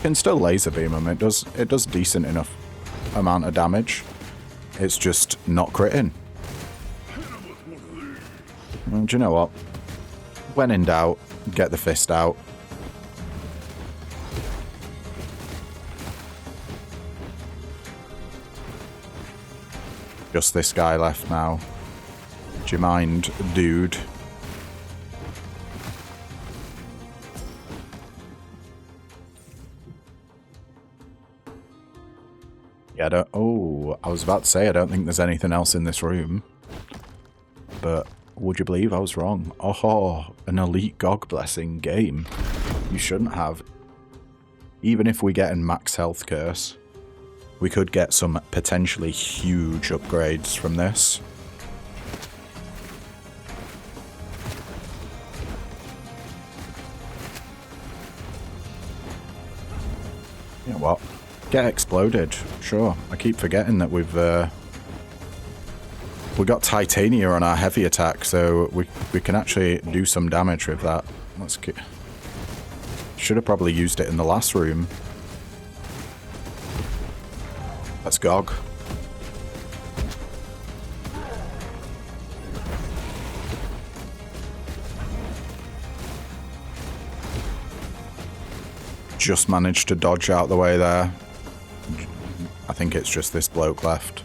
Can still laser beam him. It does decent enough amount of damage. It's just not critting. Well, do you know what? When in doubt, get the fist out. Just this guy left now. Do you mind, dude? Yeah, I was about to say, I don't think there's anything else in this room. But would you believe I was wrong? Oh, an elite Gog blessing game. You shouldn't have. Even if we get in max health curse, we could get some potentially huge upgrades from this. You know what? Get exploded. Sure. I keep forgetting that we've got Titania on our heavy attack, so we can actually do some damage with that. Let's get... Should have probably used it in the last room. Let's Gog. Just managed to dodge out the way there. I think it's just this bloke left.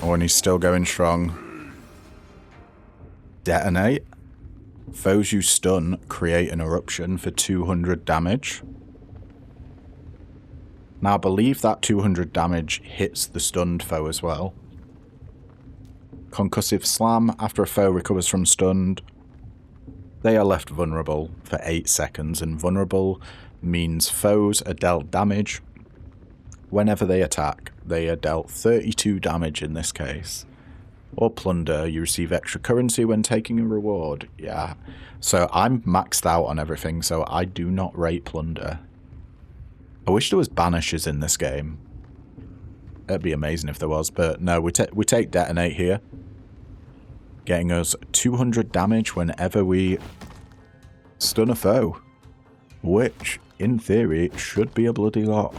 Oh, and he's still going strong. Detonate. Foes you stun create an eruption for 200 damage. Now, I believe that 200 damage hits the stunned foe as well. Concussive Slam. After a foe recovers from stunned, they are left vulnerable for 8 seconds, and vulnerable means foes are dealt damage. Whenever they attack, they are dealt 32 damage in this case. Or plunder, you receive extra currency when taking a reward. Yeah, so I'm maxed out on everything, so I do not rate plunder. I wish there was banishes in this game. It'd be amazing if there was, but no, we take detonate here. Getting us 200 damage whenever we stun a foe. Which, in theory, should be a bloody lot.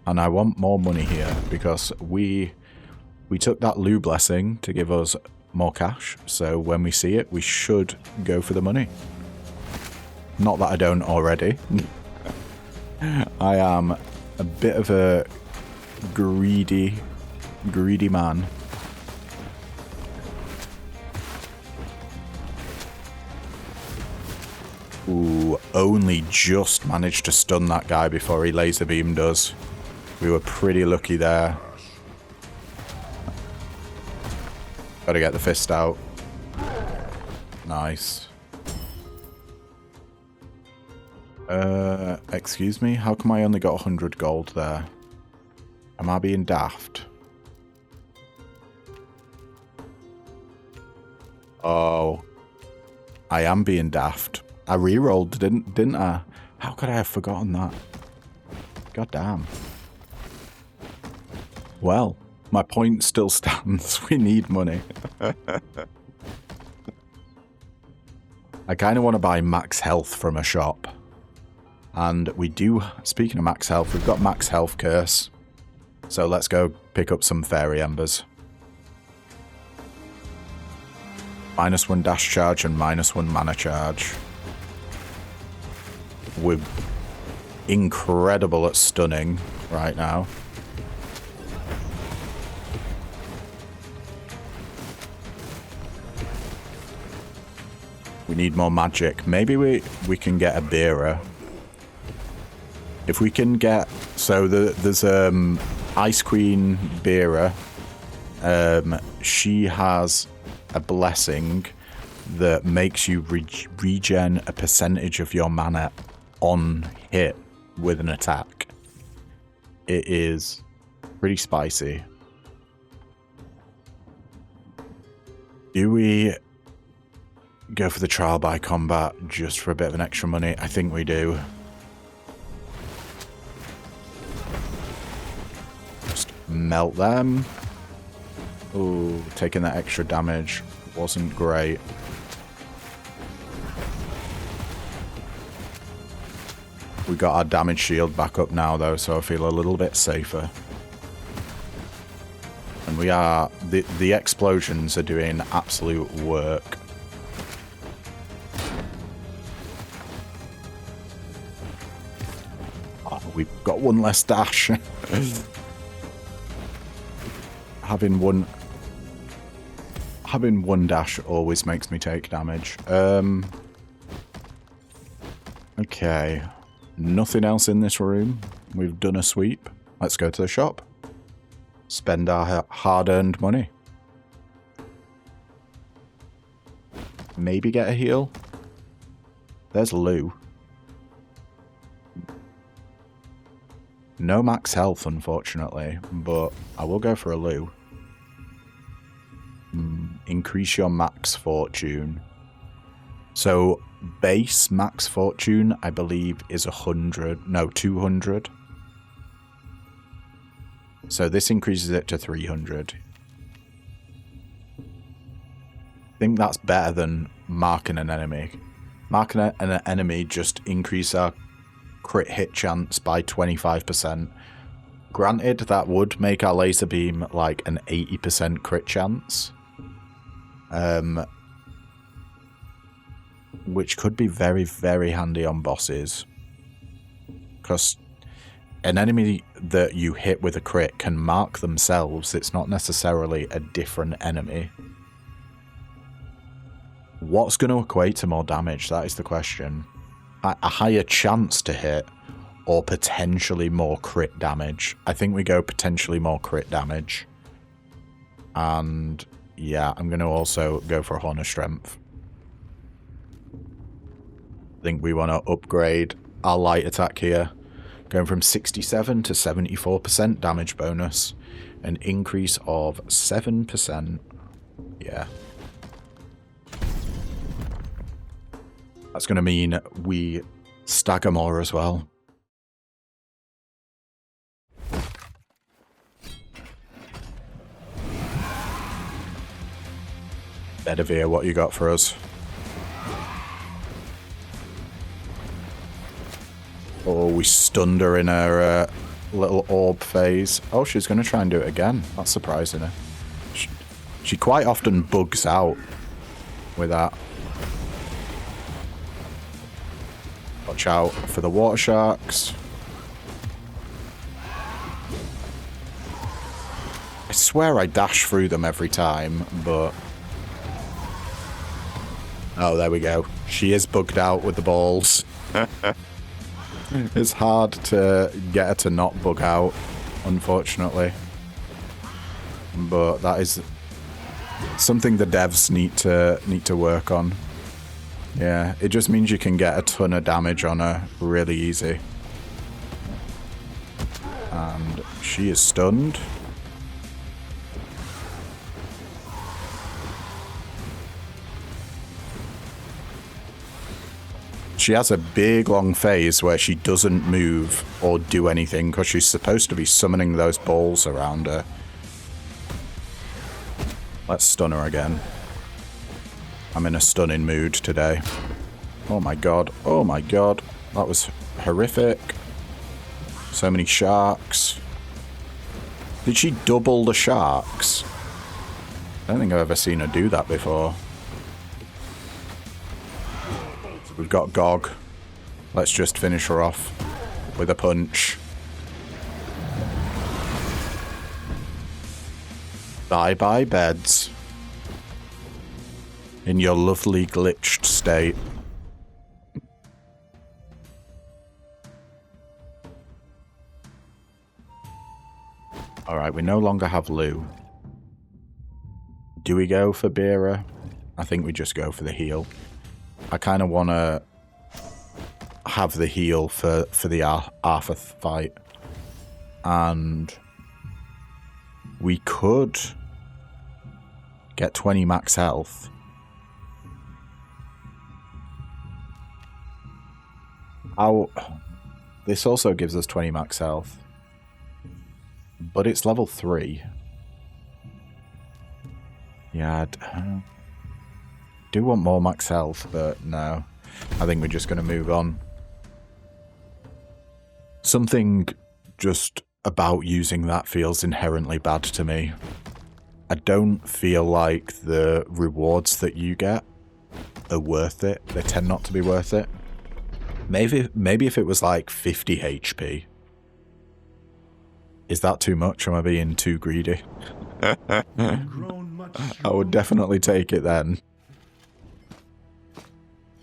And I want more money here, because we took that Lu blessing to give us more cash, so when we see it, we should go for the money. Not that I don't already. I am a bit of a greedy man. Ooh, only just managed to stun that guy before he laser beamed us. We were pretty lucky there. Gotta get the fist out. nice. Excuse me? How come I only got 100 gold there? Am I being daft? Oh. I am being daft. I re-rolled, didn't I? How could I have forgotten that? God damn. Well, my point still stands. We need money. I kind of want to buy max health from a shop. And we do, speaking of max health, we've got max health curse. So let's go pick up some fairy embers. -1 dash charge and -1 mana charge. We're incredible at stunning right now. We need more magic. Maybe we can get a bearer. If we can get... So there's Ice Queen bearer. She has a blessing that makes you regen a percentage of your mana on hit with an attack. It is pretty spicy. Do we go for the trial by combat just for a bit of an extra money? I think we do. Just melt them. Ooh, taking that extra damage wasn't great. We got our damage shield back up now though, so I feel a little bit safer. And we are... The explosions are doing absolute work. Oh, we've got one less dash. Having one dash always makes me take damage. Okay. Nothing else in this room. We've done a sweep. Let's go to the shop. Spend our hard-earned money. Maybe get a heal. There's Lou. No max health, unfortunately, but I will go for a Lou. Increase your max fortune. So, base max fortune, I believe, is 100. No, 200. So this increases it to 300. I think that's better than marking an enemy. Marking an enemy just increase our crit hit chance by 25%. Granted, that would make our laser beam like an 80% crit chance. Which could be very, very handy on bosses. Because an enemy that you hit with a crit can mark themselves. It's not necessarily a different enemy. What's going to equate to more damage? That is the question. A higher chance to hit or potentially more crit damage? I think we go potentially more crit damage. And yeah, I'm going to also go for a Horn of Strength. I think we want to upgrade our light attack here. Going from 67 to 74% damage bonus. An increase of 7%. Yeah. That's going to mean we stagger more as well. Bedivere, what you got for us? Oh, we stunned her in her little orb phase. Oh, she's going to try and do it again. That's surprising her. She quite often bugs out with that. Watch out for the water sharks. I swear I dash through them every time, but... Oh, there we go. She is bugged out with the balls. It's hard to get her to not bug out, unfortunately. But that is something the devs need to work on. Yeah, it just means you can get a ton of damage on her really easy. And she is stunned. She has a big long phase where she doesn't move or do anything because she's supposed to be summoning those balls around her. Let's stun her again. I'm in a stunning mood today. Oh my god. Oh my god. That was horrific. So many sharks. Did she double the sharks? I don't think I've ever seen her do that before. We've got Gog. Let's just finish her off with a punch. Bye-bye, beds. In your lovely glitched state. Alright, we no longer have Lou. Do we go for Beera? I think we just go for the heal. I kind of want to have the heal for the Arthur fight. And we could get 20 max health. This also gives us 20 max health. But it's level 3. Yeah, do want more max health, but no. I think we're just going to move on. Something just about using that feels inherently bad to me. I don't feel like the rewards that you get are worth it. They tend not to be worth it. Maybe if it was like 50 HP. Is that too much? Am I being too greedy? I would definitely take it then.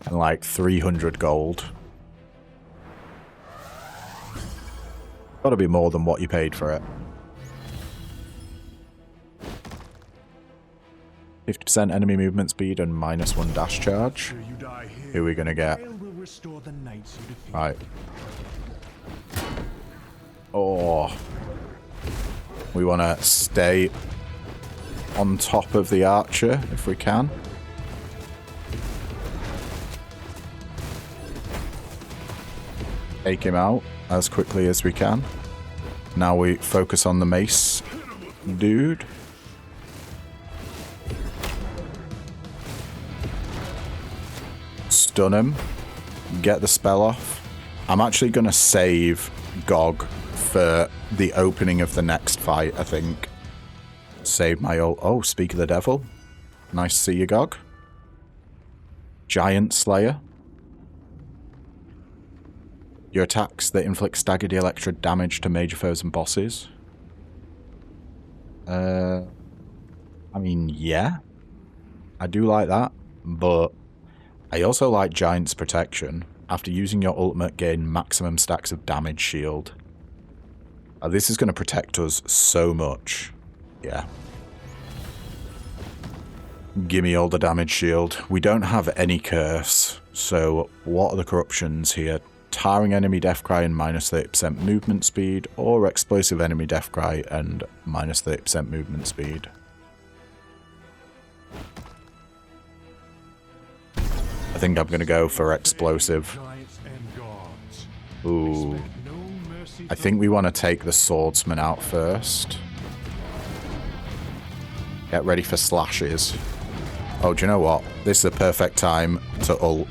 And like 300 gold. Gotta be more than what you paid for it. 50% enemy movement speed and -1 dash charge. Who are we gonna get? Right. Oh. We wanna stay on top of the archer if we can. Take him out as quickly as we can. Now we focus on the mace dude. Stun him. Get the spell off. I'm actually going to save Gog for the opening of the next fight, I think. Save my ult. Oh, speak of the devil. Nice to see you, Gog. Giant Slayer. Your attacks that inflict staggered electro damage to major foes and bosses. I mean, yeah. I do like that, but I also like Giant's Protection. After using your ultimate, gain maximum stacks of damage shield. This is going to protect us so much. Yeah. Gimme all the damage shield. We don't have any curse, so what are the corruptions here? Tiring enemy death cry and -30% movement speed, or explosive enemy death cry and -30% movement speed. I think I'm going to go for explosive. Ooh. I think we want to take the swordsman out first. Get ready for slashes. Oh, do you know what? This is a perfect time to ult.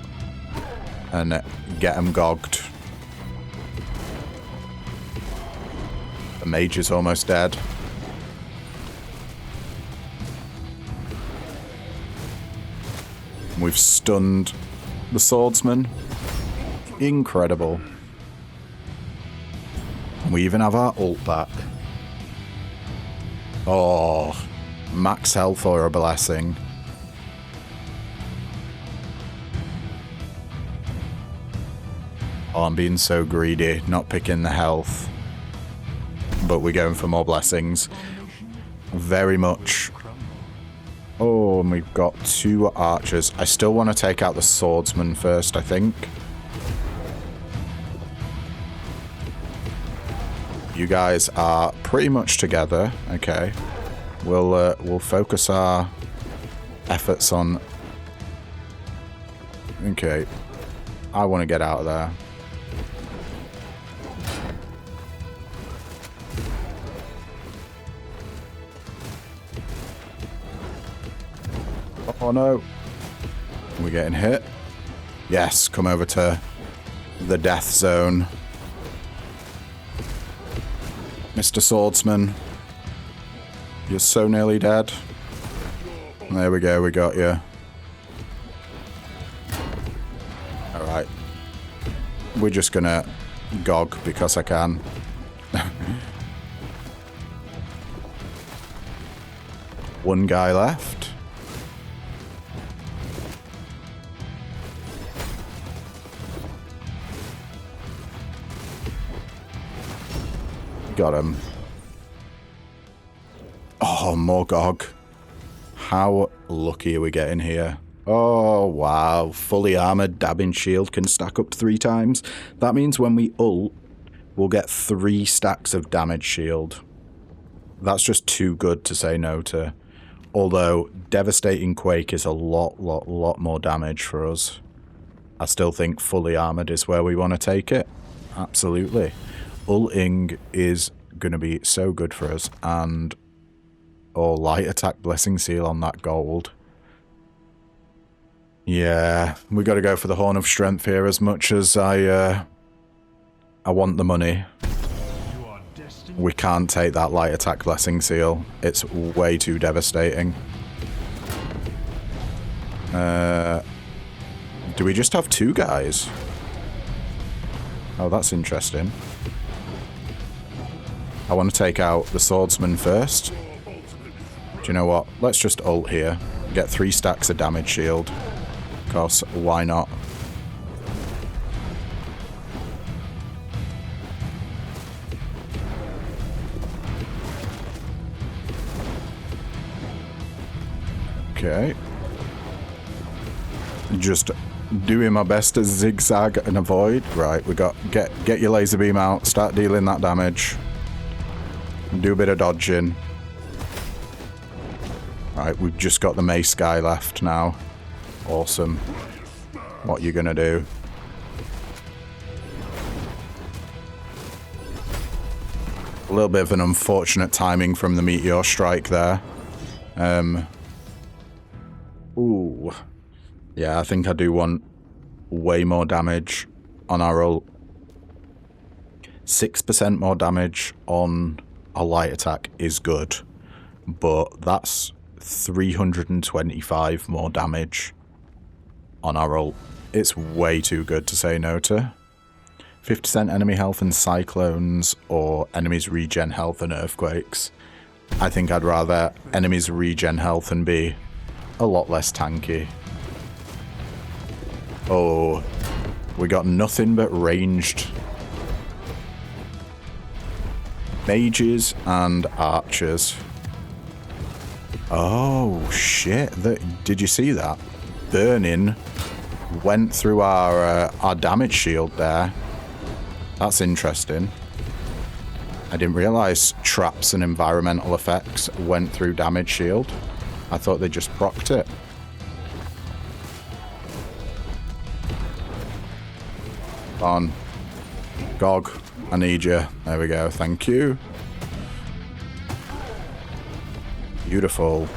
And get them gogged. The mage is almost dead. We've stunned the swordsman. Incredible. We even have our ult back. Oh, max health or a blessing. Oh, I'm being so greedy, not picking the health. But we're going for more blessings. Very much Oh, and we've got 2 archers. I still want to take out the swordsman first, I think. You guys are pretty much together. Okay. We'll focus our efforts on... Okay. I want to get out of there. Oh no. We're getting hit. Yes, come over to the death zone. Mr. Swordsman. You're so nearly dead. There we go, we got you. Alright. We're just gonna gog because I can. One guy left. Got him. Oh, more gog. How lucky are we getting here? Oh, wow. Fully armored dabbing shield can stack up 3 times. That means when we ult, we'll get 3 stacks of damage shield. That's just too good to say no to. Although, devastating quake is a lot more damage for us. I still think fully armored is where we want to take it. Absolutely. Ulting is going to be so good for us. And... oh, light attack blessing seal on that gold. Yeah, we got to go for the Horn of Strength here as much as I want the money. We can't take that light attack blessing seal. It's way too devastating. Do we just have 2 guys? Oh, that's interesting. I want to take out the swordsman first. Do you know what? Let's just ult here. Get 3 stacks of damage shield. Of course, why not? Okay. Just doing my best to zigzag and avoid. Right, we got... Get your laser beam out. Start dealing that damage. Do a bit of dodging. Right, we've just got the mace guy left now. Awesome. What you gonna do? A little bit of an unfortunate timing from the meteor strike there. Ooh. Yeah, I think I do want way more damage on our ult. 6% more damage on a light attack is good, but that's 325 more damage on our ult. It's way too good to say no to. 50% enemy health and cyclones, or enemies regen health and earthquakes. I think I'd rather enemies regen health and be a lot less tanky. Oh, we got nothing but ranged mages and archers. Oh shit, did you see that? Burning went through our damage shield there. That's interesting. I didn't realise traps and environmental effects went through damage shield. I thought they just procced it. On. Gog, I need you. There we go, thank you. Beautiful.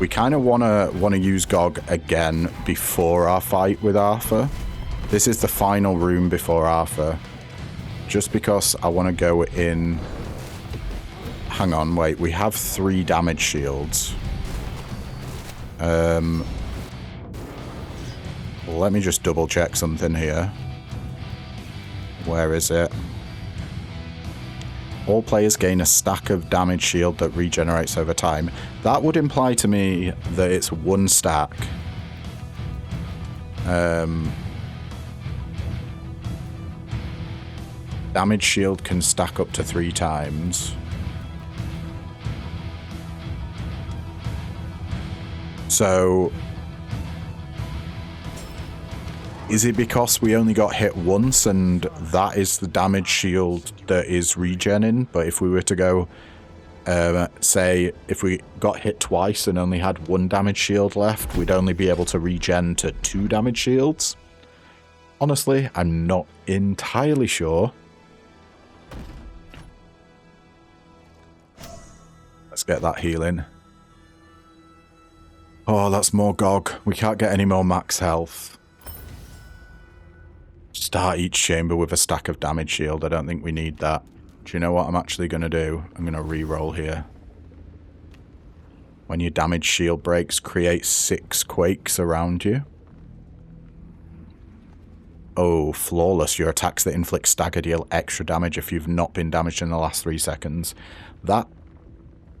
We kind of want to use Gog again before our fight with Arthur. This is the final room before Arthur. Just because I want to go in... Hang on, wait. We have 3 damage shields. Let me just double check something here. Where is it? All players gain a stack of damage shield that regenerates over time. That would imply to me that it's 1 stack. Damage shield can stack up to 3 times. So... is it because we only got hit once and that is the damage shield that is regenning? But if we were to go, say, if we got hit twice and only had 1 damage shield left, we'd only be able to regen to 2 damage shields? Honestly, I'm not entirely sure. Let's get that healing. Oh, that's more GOG. We can't get any more max health. Start each chamber with a stack of damage shield. I don't think we need that. Do you know what I'm actually going to do? I'm going to re-roll here. When your damage shield breaks, create 6 quakes around you. Oh, flawless. Your attacks that inflict stagger deal extra damage if you've not been damaged in the last 3 seconds. That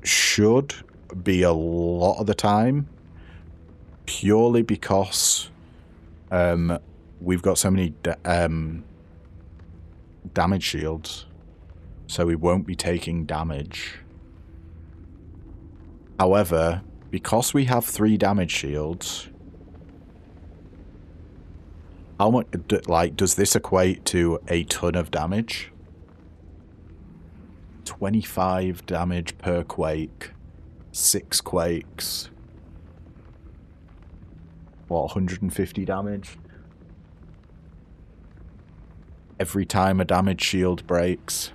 should be a lot of the time. Purely because... we've got so many damage shields, so we won't be taking damage. However, because we have 3 damage shields, how much, like, does this equate to a ton of damage? 25 damage per quake, 6 quakes. What, 150 damage? Every time a damage shield breaks.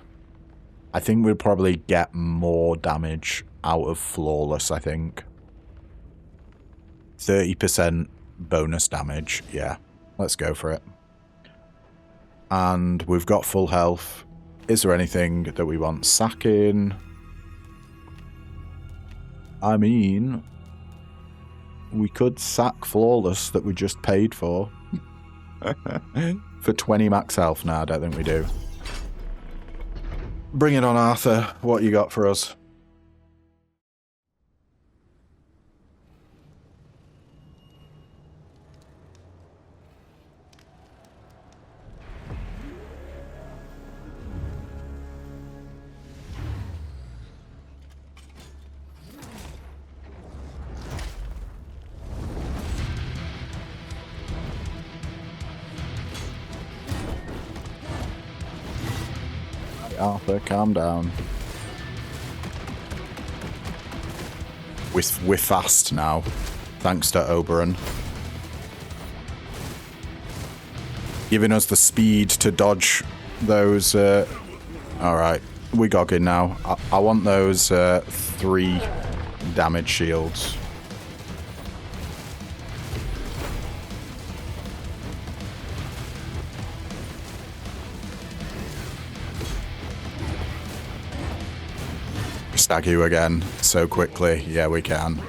I think we'll probably get more damage out of flawless, I think. 30% bonus damage. Yeah, let's go for it. And we've got full health. Is there anything that we want sacking? I mean, we could sack flawless that we just paid for. For 20 max health? Nah, I don't think we do. Bring it on, Arthur. What you got for us? Arthur, calm down. We're fast now, thanks to Oberon. Giving us the speed to dodge those... Alright, we're gogging now. I want those 3 damage shields. Stag you again so quickly. Yeah, we can.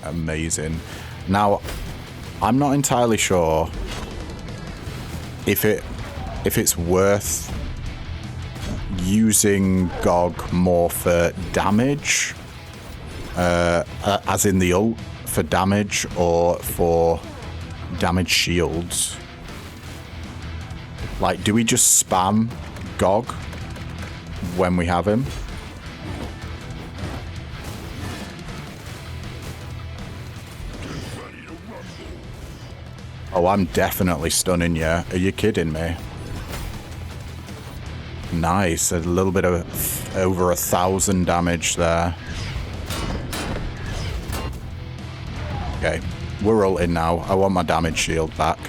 Amazing. Now, I'm not entirely sure if it's worth using GOG more for damage, as in the ult for damage, or for damage shields. Like, do we just spam GOG when we have him? Oh, I'm definitely stunning you. Are you kidding me? Nice. A little bit of over 1,000 damage there. Okay. We're ulting now. I want my damage shield back.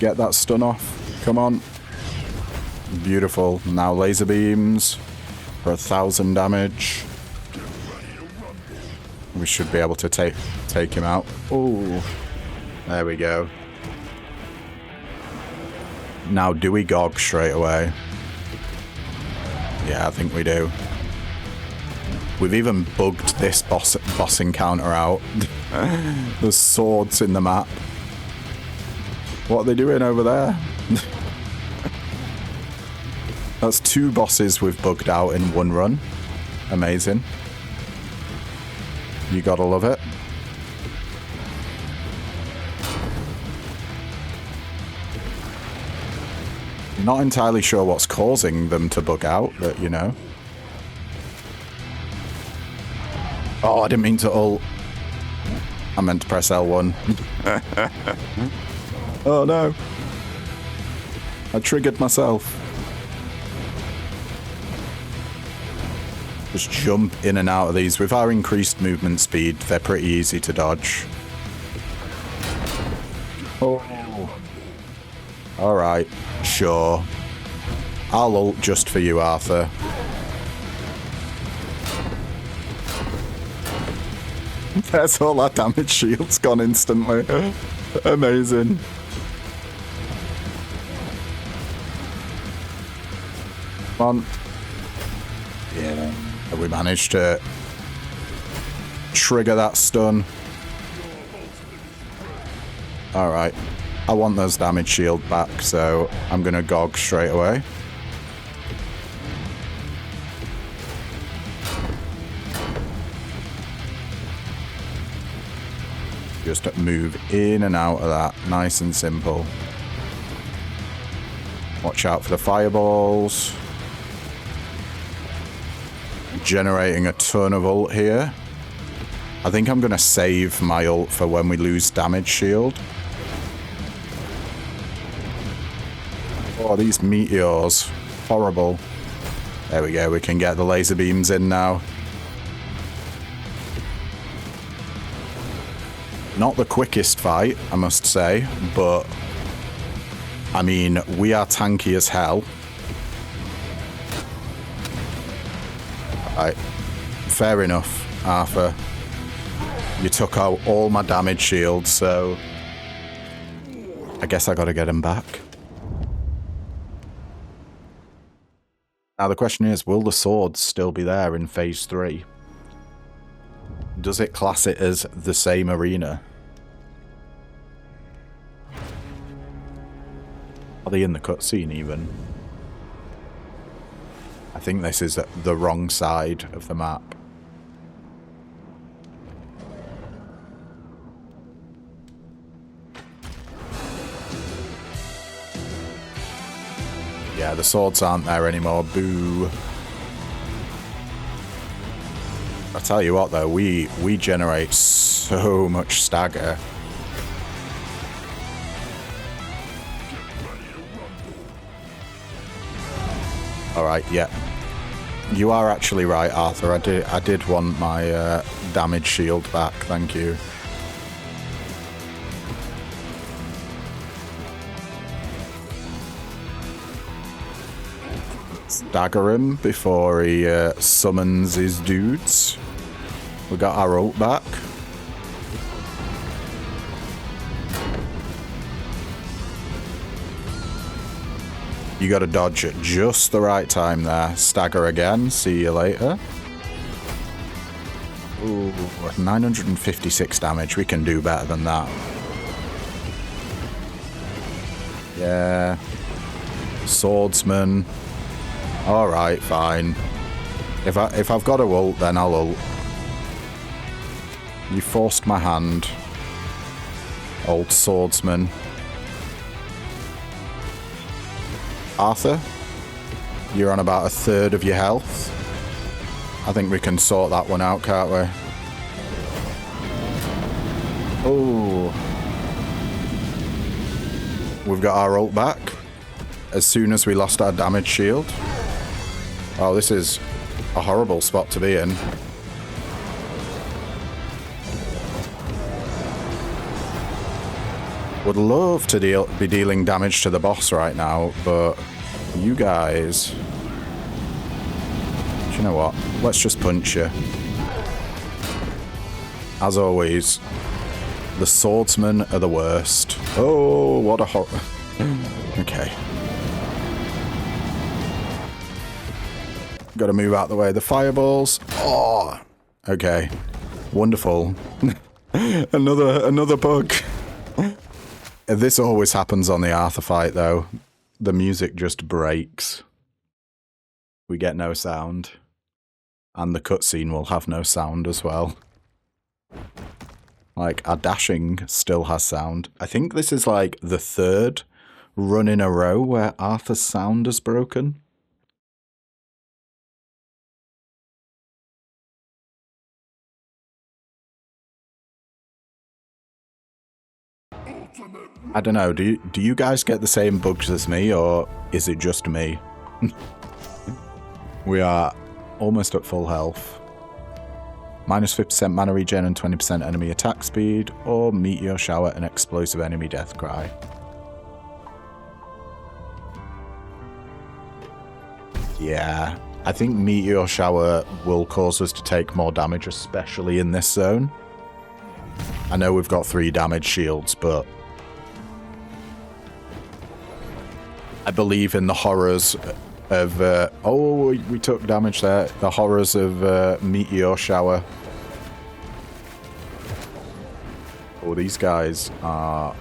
Get that stun off. Come on. Beautiful. Now laser beams for 1,000 damage. We should be able to take him out. Oh, there we go. Now, do we GOG straight away? Yeah, I think we do. We've even bugged this boss encounter out. There's swords in the map. What are they doing over there? That's 2 bosses we've bugged out in 1 run. Amazing. You gotta love it. Not entirely sure what's causing them to bug out, but you know. Oh, I didn't mean to ult. I meant to press L1. Oh no. I triggered myself. Just jump in and out of these. With our increased movement speed, they're pretty easy to dodge. Oh. Alright, sure. I'll ult just for you, Arthur. There's all our damage shields gone instantly. Amazing. Come on. Yeah. We managed to trigger that stun. Alright. I want those damage shield back, so I'm gonna GOG straight away. Just move in and out of that. Nice and simple. Watch out for the fireballs. Generating a ton of ult here. I think I'm going to save my ult for when we lose damage shield. Oh, these meteors. Horrible. There we go. We can get the laser beams in now. Not the quickest fight, I must say, but I mean, we are tanky as hell. Right. Fair enough, Arthur. You took out all my damage shields, so I guess I gotta get them back. Now the question is, will the swords still be there in Phase 3? Does it class it as the same arena? Are they in the cutscene even? I think this is the wrong side of the map. Yeah, the swords aren't there anymore. Boo. I tell you what though, we generate so much stagger. Alright, yeah. You are actually right, Arthur. I did want my damage shield back, thank you. Stagger him before he summons his dudes. We got our ult back. You got to dodge at just the right time there. Stagger again. See you later. Ooh, 956 damage. We can do better than that. Yeah. Swordsman. Alright, fine. If I've got a ult, then I'll ult. You forced my hand. Old swordsman. Arthur, you're on about a third of your health. I think we can sort that one out, can't we? Oh. We've got our ult back. As soon as we lost our damage shield. Oh, this is a horrible spot to be in. Would love to be dealing damage to the boss right now, but you guys... Do you know what? Let's just punch you. As always, the swordsmen are the worst. Oh, what a horror. Okay. Gotta move out the way of the fireballs. Oh, okay. Wonderful. Another bug. This always happens on the Arthur fight, though. The music just breaks. We get no sound. And the cutscene will have no sound as well. Like, our dashing still has sound. I think this is like the third run in a row where Arthur's sound is broken. I don't know, do you guys get the same bugs as me, or is it just me? We are almost at full health. Minus 50% mana regen and 20% enemy attack speed, or meteor shower and explosive enemy death cry. Yeah, I think meteor shower will cause us to take more damage, especially in this zone. I know we've got 3 damage shields, but I believe in the horrors of... oh, we took damage there. The horrors of meteor shower. Oh, these guys are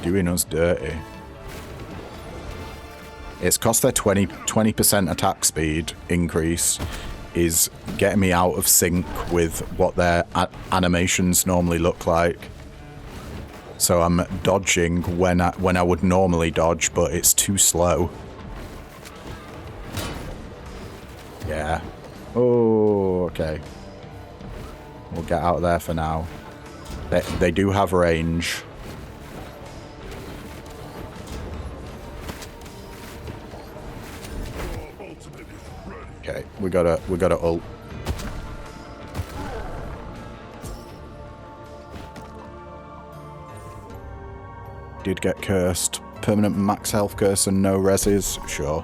doing us dirty. It's cost their 20% attack speed increase is getting me out of sync with what their animations normally look like. So I'm dodging when I would normally dodge, but it's too slow. Yeah. Oh, okay. We'll get out of there for now. They do have range. Okay, we gotta ult. Did get cursed. Permanent max health curse and no reses. Sure.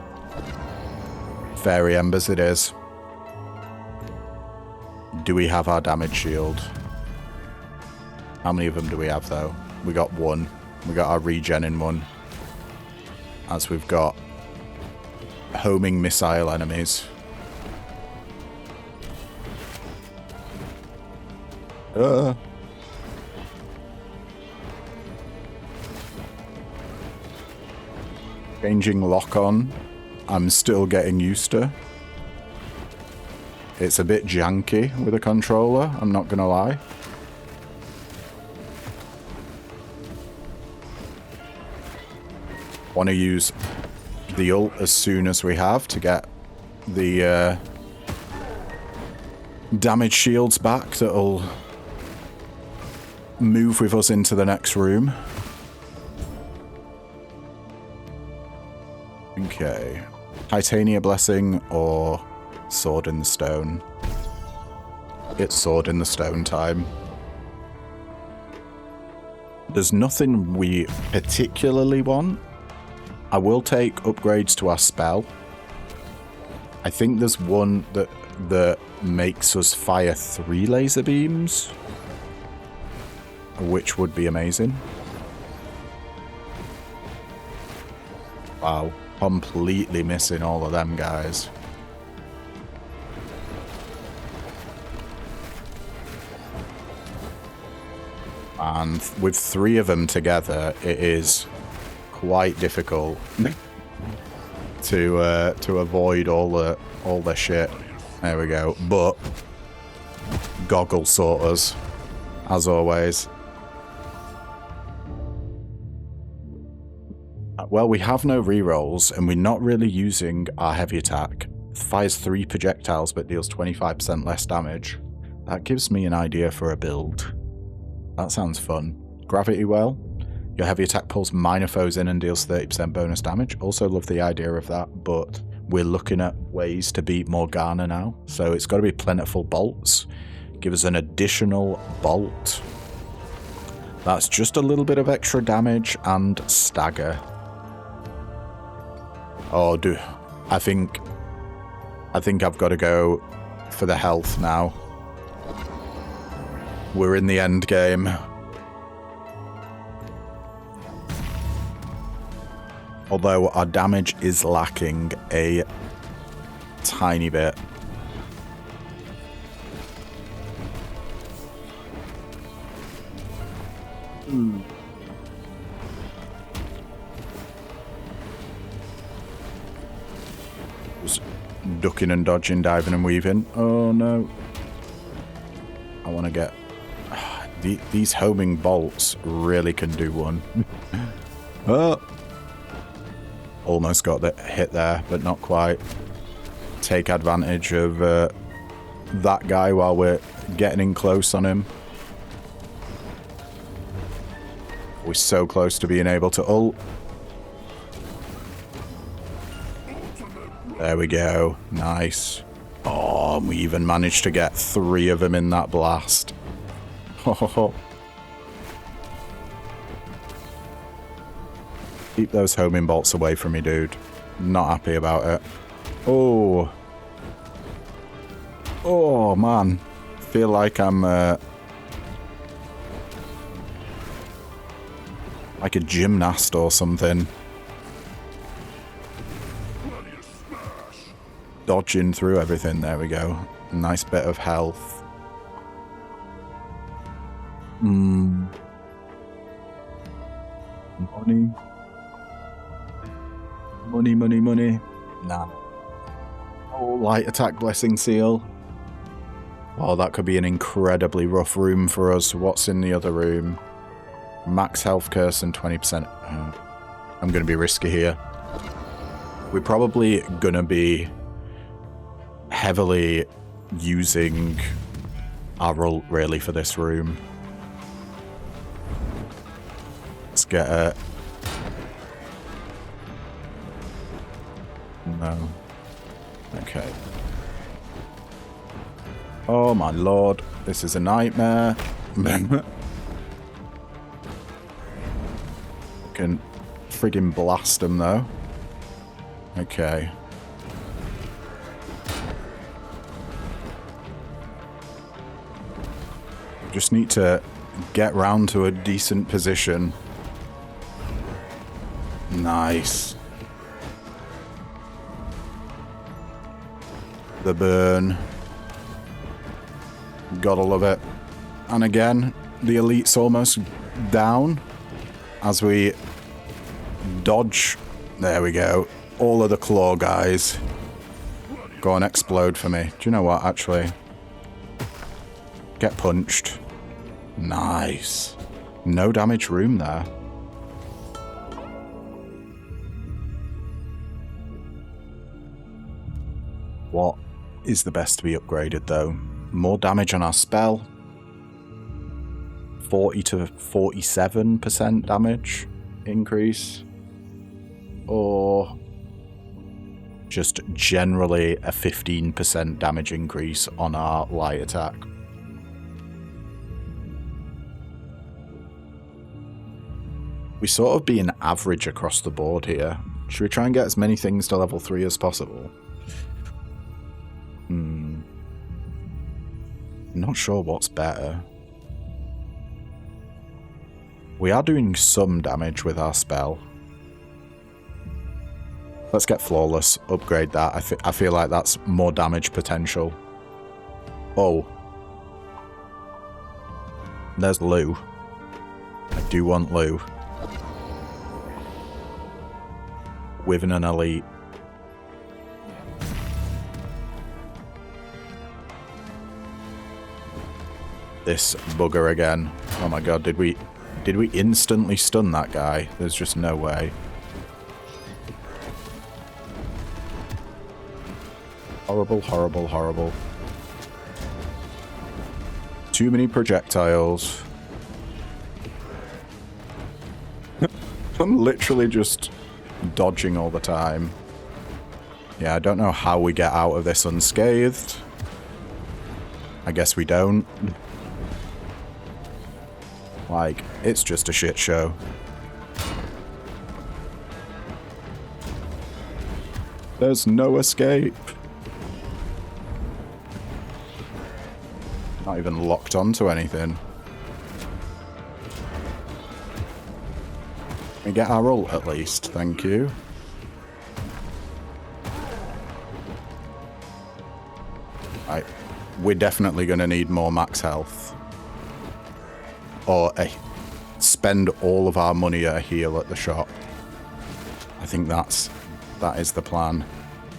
Fairy embers it is. Do we have our damage shield? How many of them do we have though? We got 1. We got our regen in 1. As we've got homing missile enemies. Changing lock-on. I'm still getting used to. It's a bit janky with a controller, I'm not gonna lie. Want to use the ult as soon as we have to get the damage shields back that'll move with us into the next room. Okay. Titania Blessing or Sword in the Stone? It's Sword in the Stone time. There's nothing we particularly want. I will take upgrades to our spell. I think there's one that makes us fire 3 laser beams, which would be amazing. Wow, completely missing all of them guys. And with 3 of them together, it is quite difficult to avoid all the shit. There we go. But Goggle sort us, as always. Well, we have no rerolls, and we're not really using our heavy attack. It fires 3 projectiles, but deals 25% less damage. That gives me an idea for a build. That sounds fun. Gravity Well. Your heavy attack pulls minor foes in and deals 30% bonus damage. Also love the idea of that, but we're looking at ways to beat Morgana now. So it's got to be Plentiful Bolts. Give us an additional bolt. That's just a little bit of extra damage and stagger. Oh, I think I've got to go for the health now. We're in the end game. Although our damage is lacking a tiny bit. Just ducking and dodging, diving and weaving. Oh no. I want to get... These homing bolts really can do one. Oh! Almost got the hit there, but not quite. Take advantage of that guy while we're getting in close on him. We're so close to being able to ult. There we go. Nice. Oh, and we even managed to get 3 of them in that blast. Ho ho ho. Keep those homing bolts away from me, dude. Not happy about it. Oh. Oh, man. Feel like I'm like a gymnast or something. Dodging through everything. There we go. Nice bit of health. Money. Money, money, money. Nah. Oh, light attack blessing seal. Oh, that could be an incredibly rough room for us. What's in the other room? Max health curse and 20%. I'm going to be risky here. We're probably going to be heavily using our ult really for this room. Let's get it. No. Okay. Oh my lord. This is a nightmare. Can friggin' blast them though. Okay. Just need to get round to a decent position. Nice. The burn. Gotta love it. And again, the elite's almost down as we dodge. There we go. All of the claw guys. Go on, explode for me. Do you know what, actually? Get punched. Nice. No damage room there. What is the best to be upgraded, though? More damage on our spell. 40 to 47% damage increase. Or just generally a 15% damage increase on our light attack. We sort of being average across the board here. Should we try and get as many things to level 3 as possible? Not sure what's better. We are doing some damage with our spell. Let's get Flawless, upgrade that. I feel like that's more damage potential. Oh. There's Lou. I do want Lou. With an elite. This bugger again. Oh my god, did we instantly stun that guy? There's just no way. Horrible, horrible, horrible. Too many projectiles. I'm literally just dodging all the time. Yeah, I don't know how we get out of this unscathed. I guess we don't. Like, it's just a shit show. There's no escape. Not even locked onto anything. We get our ult at least, thank you. Right, we're definitely going to need more max health. Or spend all of our money at a heal at the shop. I think that is the plan.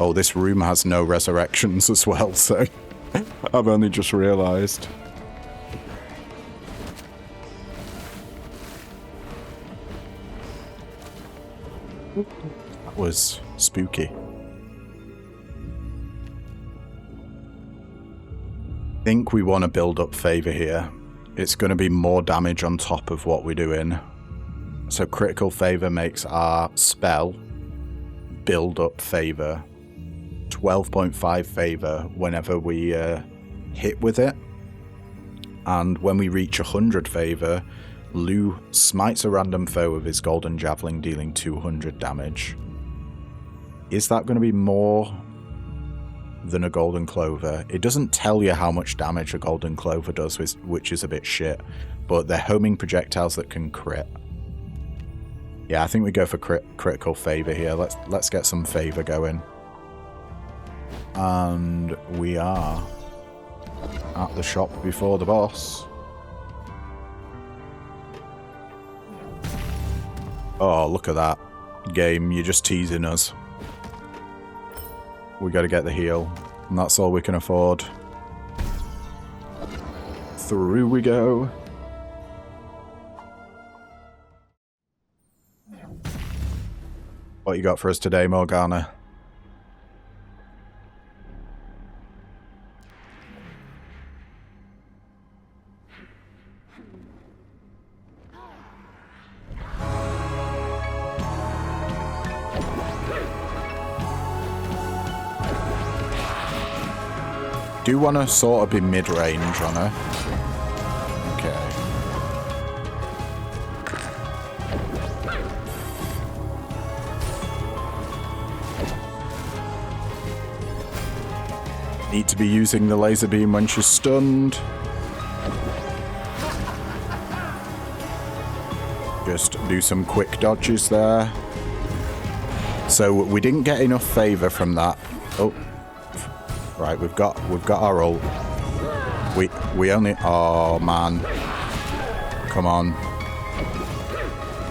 Oh, this room has no resurrections as well, so I've only just realised. That was spooky. I think we want to build up favor here. It's going to be more damage on top of what we're doing. So critical favor makes our spell build up favor. 12.5 favor whenever we hit with it. And when we reach 100 favor, Lu smites a random foe with his golden javelin, dealing 200 damage. Is that going to be more than a golden clover? It doesn't tell you how much damage a golden clover does, which is a bit shit. But they're homing projectiles that can crit. Yeah, I think we go for critical favor here. Let's get some favor going. And we are at the shop before the boss. Oh, look at that. Game, you're just teasing us. We gotta get the heal, and that's all we can afford. Through we go. What you got for us today, Morgana? Do want to sort of be mid-range on her. Okay. Need to be using the laser beam when she's stunned. Just do some quick dodges there. So we didn't get enough favor from that. Oh. Right, we've got our ult. We only... Oh, man. Come on.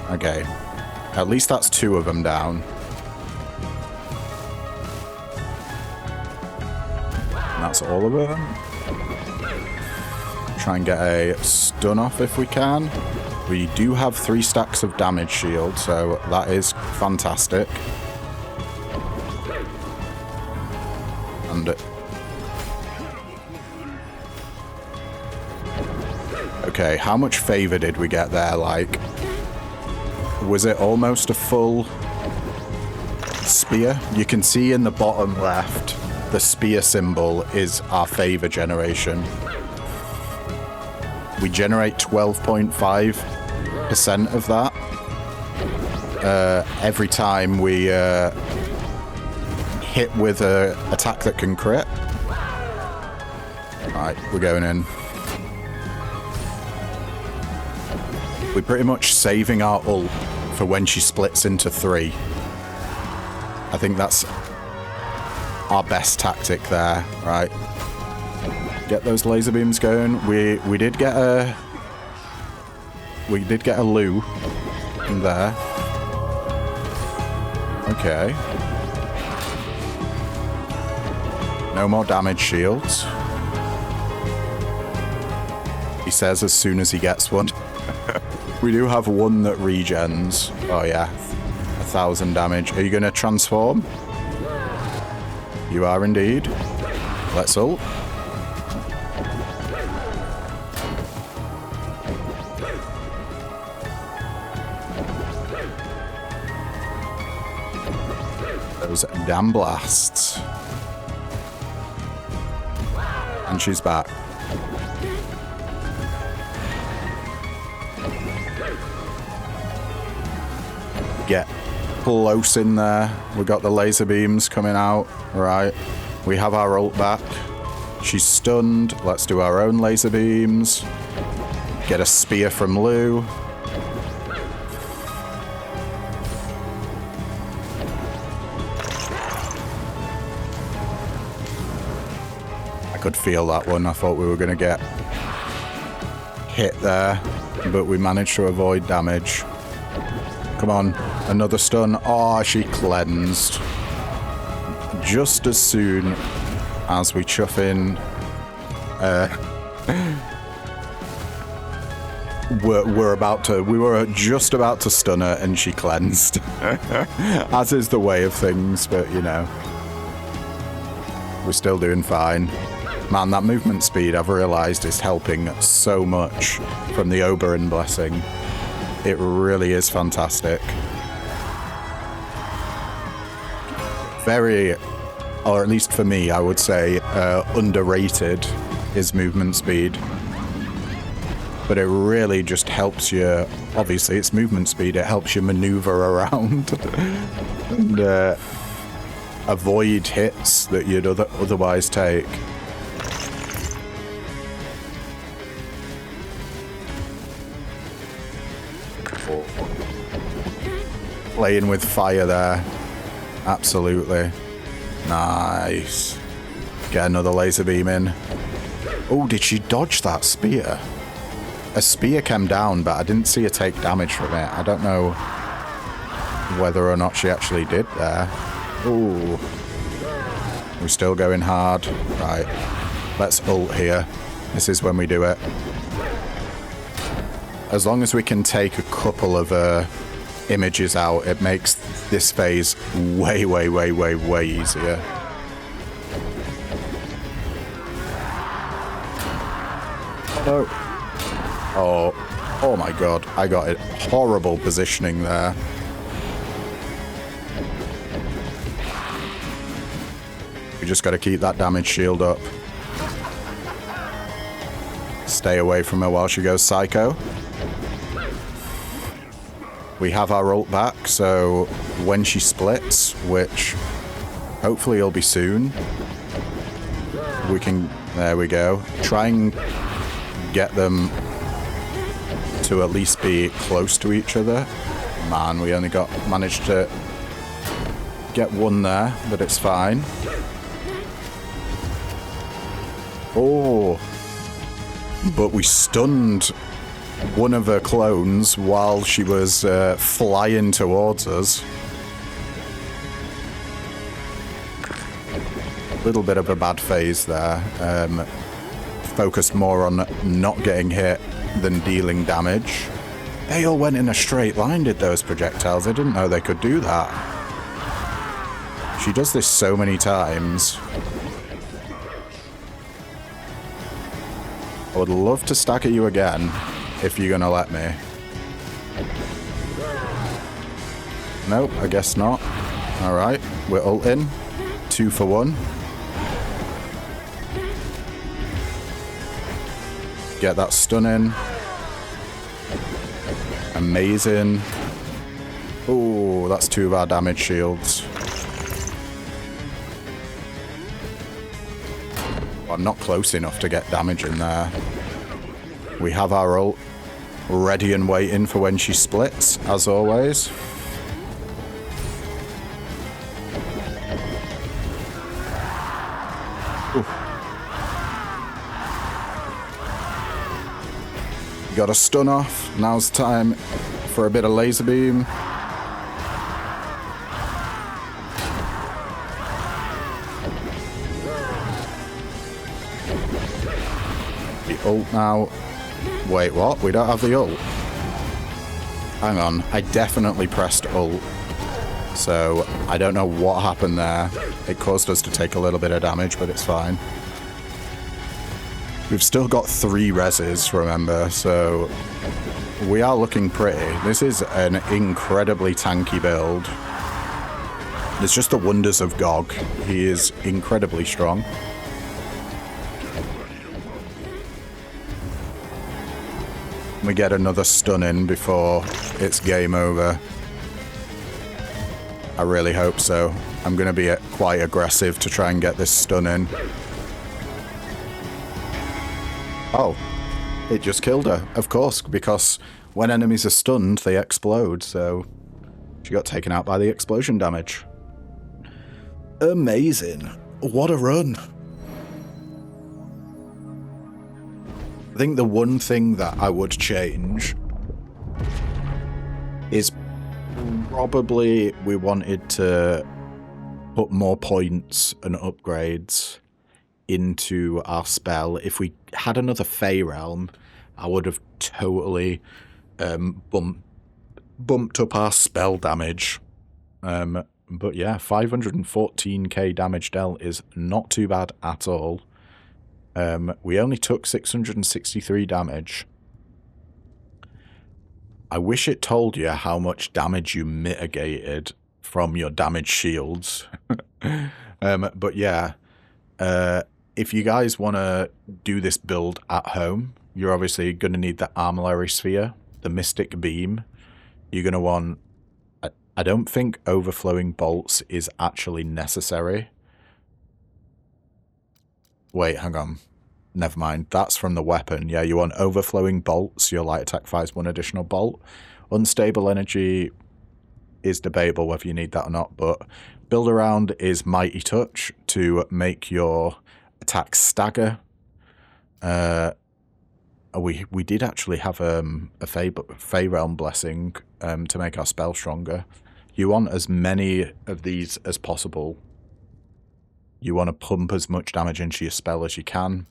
Okay. At least that's 2 of them down. And that's all of them. Try and get a stun off if we can. We do have 3 stacks of damage shield, so that is fantastic. And... Okay, how much favor did we get there? Like, was it almost a full spear? You can see in the bottom left, the spear symbol is our favor generation. We generate 12.5% of that every time we hit with an attack that can crit. Right, we're going in. We're pretty much saving our ult for when she splits into 3. I think that's our best tactic there, right? Get those laser beams going. We did get a Lu in there. Okay. No more damage shields. He says as soon as he gets one. We do have one that regens. Oh yeah, 1,000 damage. Are you going to transform? You are indeed. Let's ult. Those damn blasts. And she's back. Get close in there. We got the laser beams coming out. Right. We have our ult back. She's stunned. Let's do our own laser beams. Get a spear from Lu. I could feel that one. I thought we were going to get hit there, but we managed to avoid damage. Come on, another stun. Oh, she cleansed. Just as soon as we chuff in we were just about to stun her and she cleansed. As is the way of things, but you know. We're still doing fine. Man, that movement speed I've realised is helping so much from the Oberon blessing. It really is fantastic. Very, or at least for me, I would say, underrated is movement speed. But it really just helps you, obviously it's movement speed, it helps you maneuver around and avoid hits that you'd otherwise take. Playing with fire there. Absolutely. Nice. Get another laser beam in. Oh, did she dodge that spear? A spear came down, but I didn't see her take damage from it. I don't know whether or not she actually did there. Ooh. We're still going hard. Right. Let's ult here. This is when we do it. As long as we can take a couple of images out, it makes this phase way, way, way, way, way easier. Oh. Oh my god. I got it. Horrible positioning there. We just got to keep that damage shield up. Stay away from her while she goes psycho. We have our ult back, so when she splits, which hopefully it'll be soon, we can, there we go, try and get them to at least be close to each other. Man, we only managed to get one there, but it's fine. Oh, but we stunned one of her clones while she was flying towards us. Little bit of a bad phase there. Focused more on not getting hit than dealing damage. They all went in a straight line, did those projectiles? I didn't know they could do that. She does this so many times. I would love to stack at you again, if you're gonna let me. Nope, I guess not. Alright, we're ulting. 2 for 1. Get that stun in. Amazing. Ooh, that's 2 of our damage shields. I'm not close enough to get damage in there. We have our ult ready and waiting for when she splits, as always. Ooh. Got a stun off. Now's time for a bit of laser beam. Ult now. Wait, what? We don't have the ult. Hang on. I definitely pressed ult. So, I don't know what happened there. It caused us to take a little bit of damage, but it's fine. We've still got 3 reses, remember, so we are looking pretty. This is an incredibly tanky build. It's just the wonders of GOG. He is incredibly strong. We get another stun in before it's game over. I really hope so. I'm going to be quite aggressive to try and get this stun in. Oh, it just killed her, of course, because when enemies are stunned, they explode, so she got taken out by the explosion damage. Amazing. What a run. I think the one thing that I would change is probably we wanted to put more points and upgrades into our spell. If we had another Fey Realm, I would have totally bumped up our spell damage. But yeah, 514k damage dealt is not too bad at all. We only took 663 damage. I wish it told you how much damage you mitigated from your damage shields. But yeah, if you guys want to do this build at home, you're obviously going to need the Armillary Sphere, the Mystic Beam. You're going to want... I don't think Overflowing Bolts is actually necessary. Wait, hang on. Never mind. That's from the weapon. Yeah, you want Overflowing Bolts. Your light attack fires 1 additional bolt. Unstable Energy is debatable whether you need that or not, but build around is Mighty Touch to make your attacks stagger. We did actually have a Fey Realm Blessing to make our spell stronger. You want as many of these as possible. You want to pump as much damage into your spell as you can.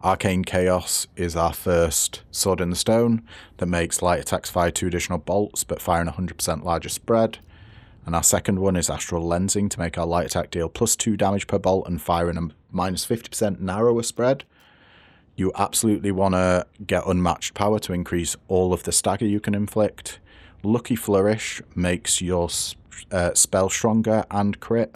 Arcane Chaos is our first Sword in the Stone that makes light attacks fire 2 additional bolts but firing 100% larger spread. And our second one is Astral Lensing to make our light attack deal +2 damage per bolt and firing a -50% narrower spread. You absolutely want to get Unmatched Power to increase all of the stagger you can inflict. Lucky Flourish makes your spell stronger and crit.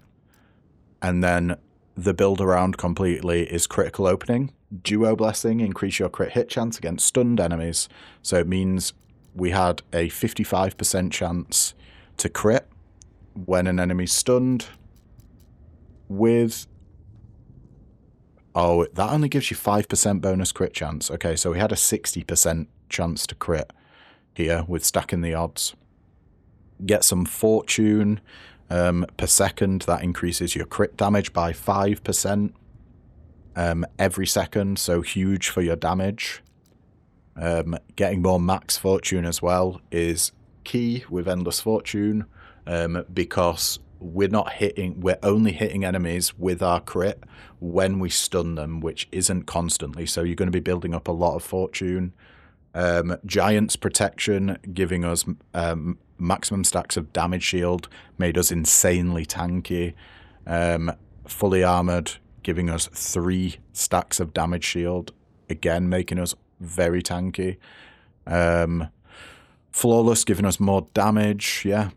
And then the build around completely is Critical Opening. Duo Blessing, increase your crit hit chance against stunned enemies. So it means we had a 55% chance to crit when an enemy's stunned with... Oh, that only gives you 5% bonus crit chance. Okay, so we had a 60% chance to crit here with stacking the odds. Get some Fortune per second. That increases your crit damage by 5%. Every second, so huge for your damage. Getting more max fortune as well is key with Endless Fortune, because we're only hitting enemies with our crit when we stun them, which isn't constantly, so you're going to be building up a lot of fortune. Giant's Protection, giving us maximum stacks of damage shield, made us insanely tanky. Fully Armored, giving us 3 stacks of damage shield, again making us very tanky. Flawless, giving us more damage. Yeah,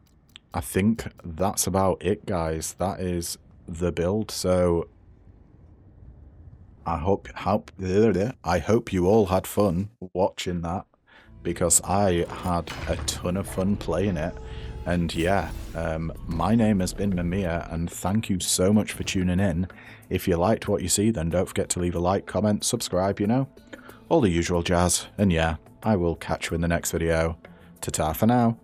I think that's about it, guys. That is the build. So I hope you all had fun watching that, because I had a ton of fun playing it. And yeah, my name has been Mamiya, and thank you so much for tuning in. If you liked what you see, then don't forget to leave a like, comment, subscribe, you know, all the usual jazz. And yeah, I will catch you in the next video. Ta-ta for now.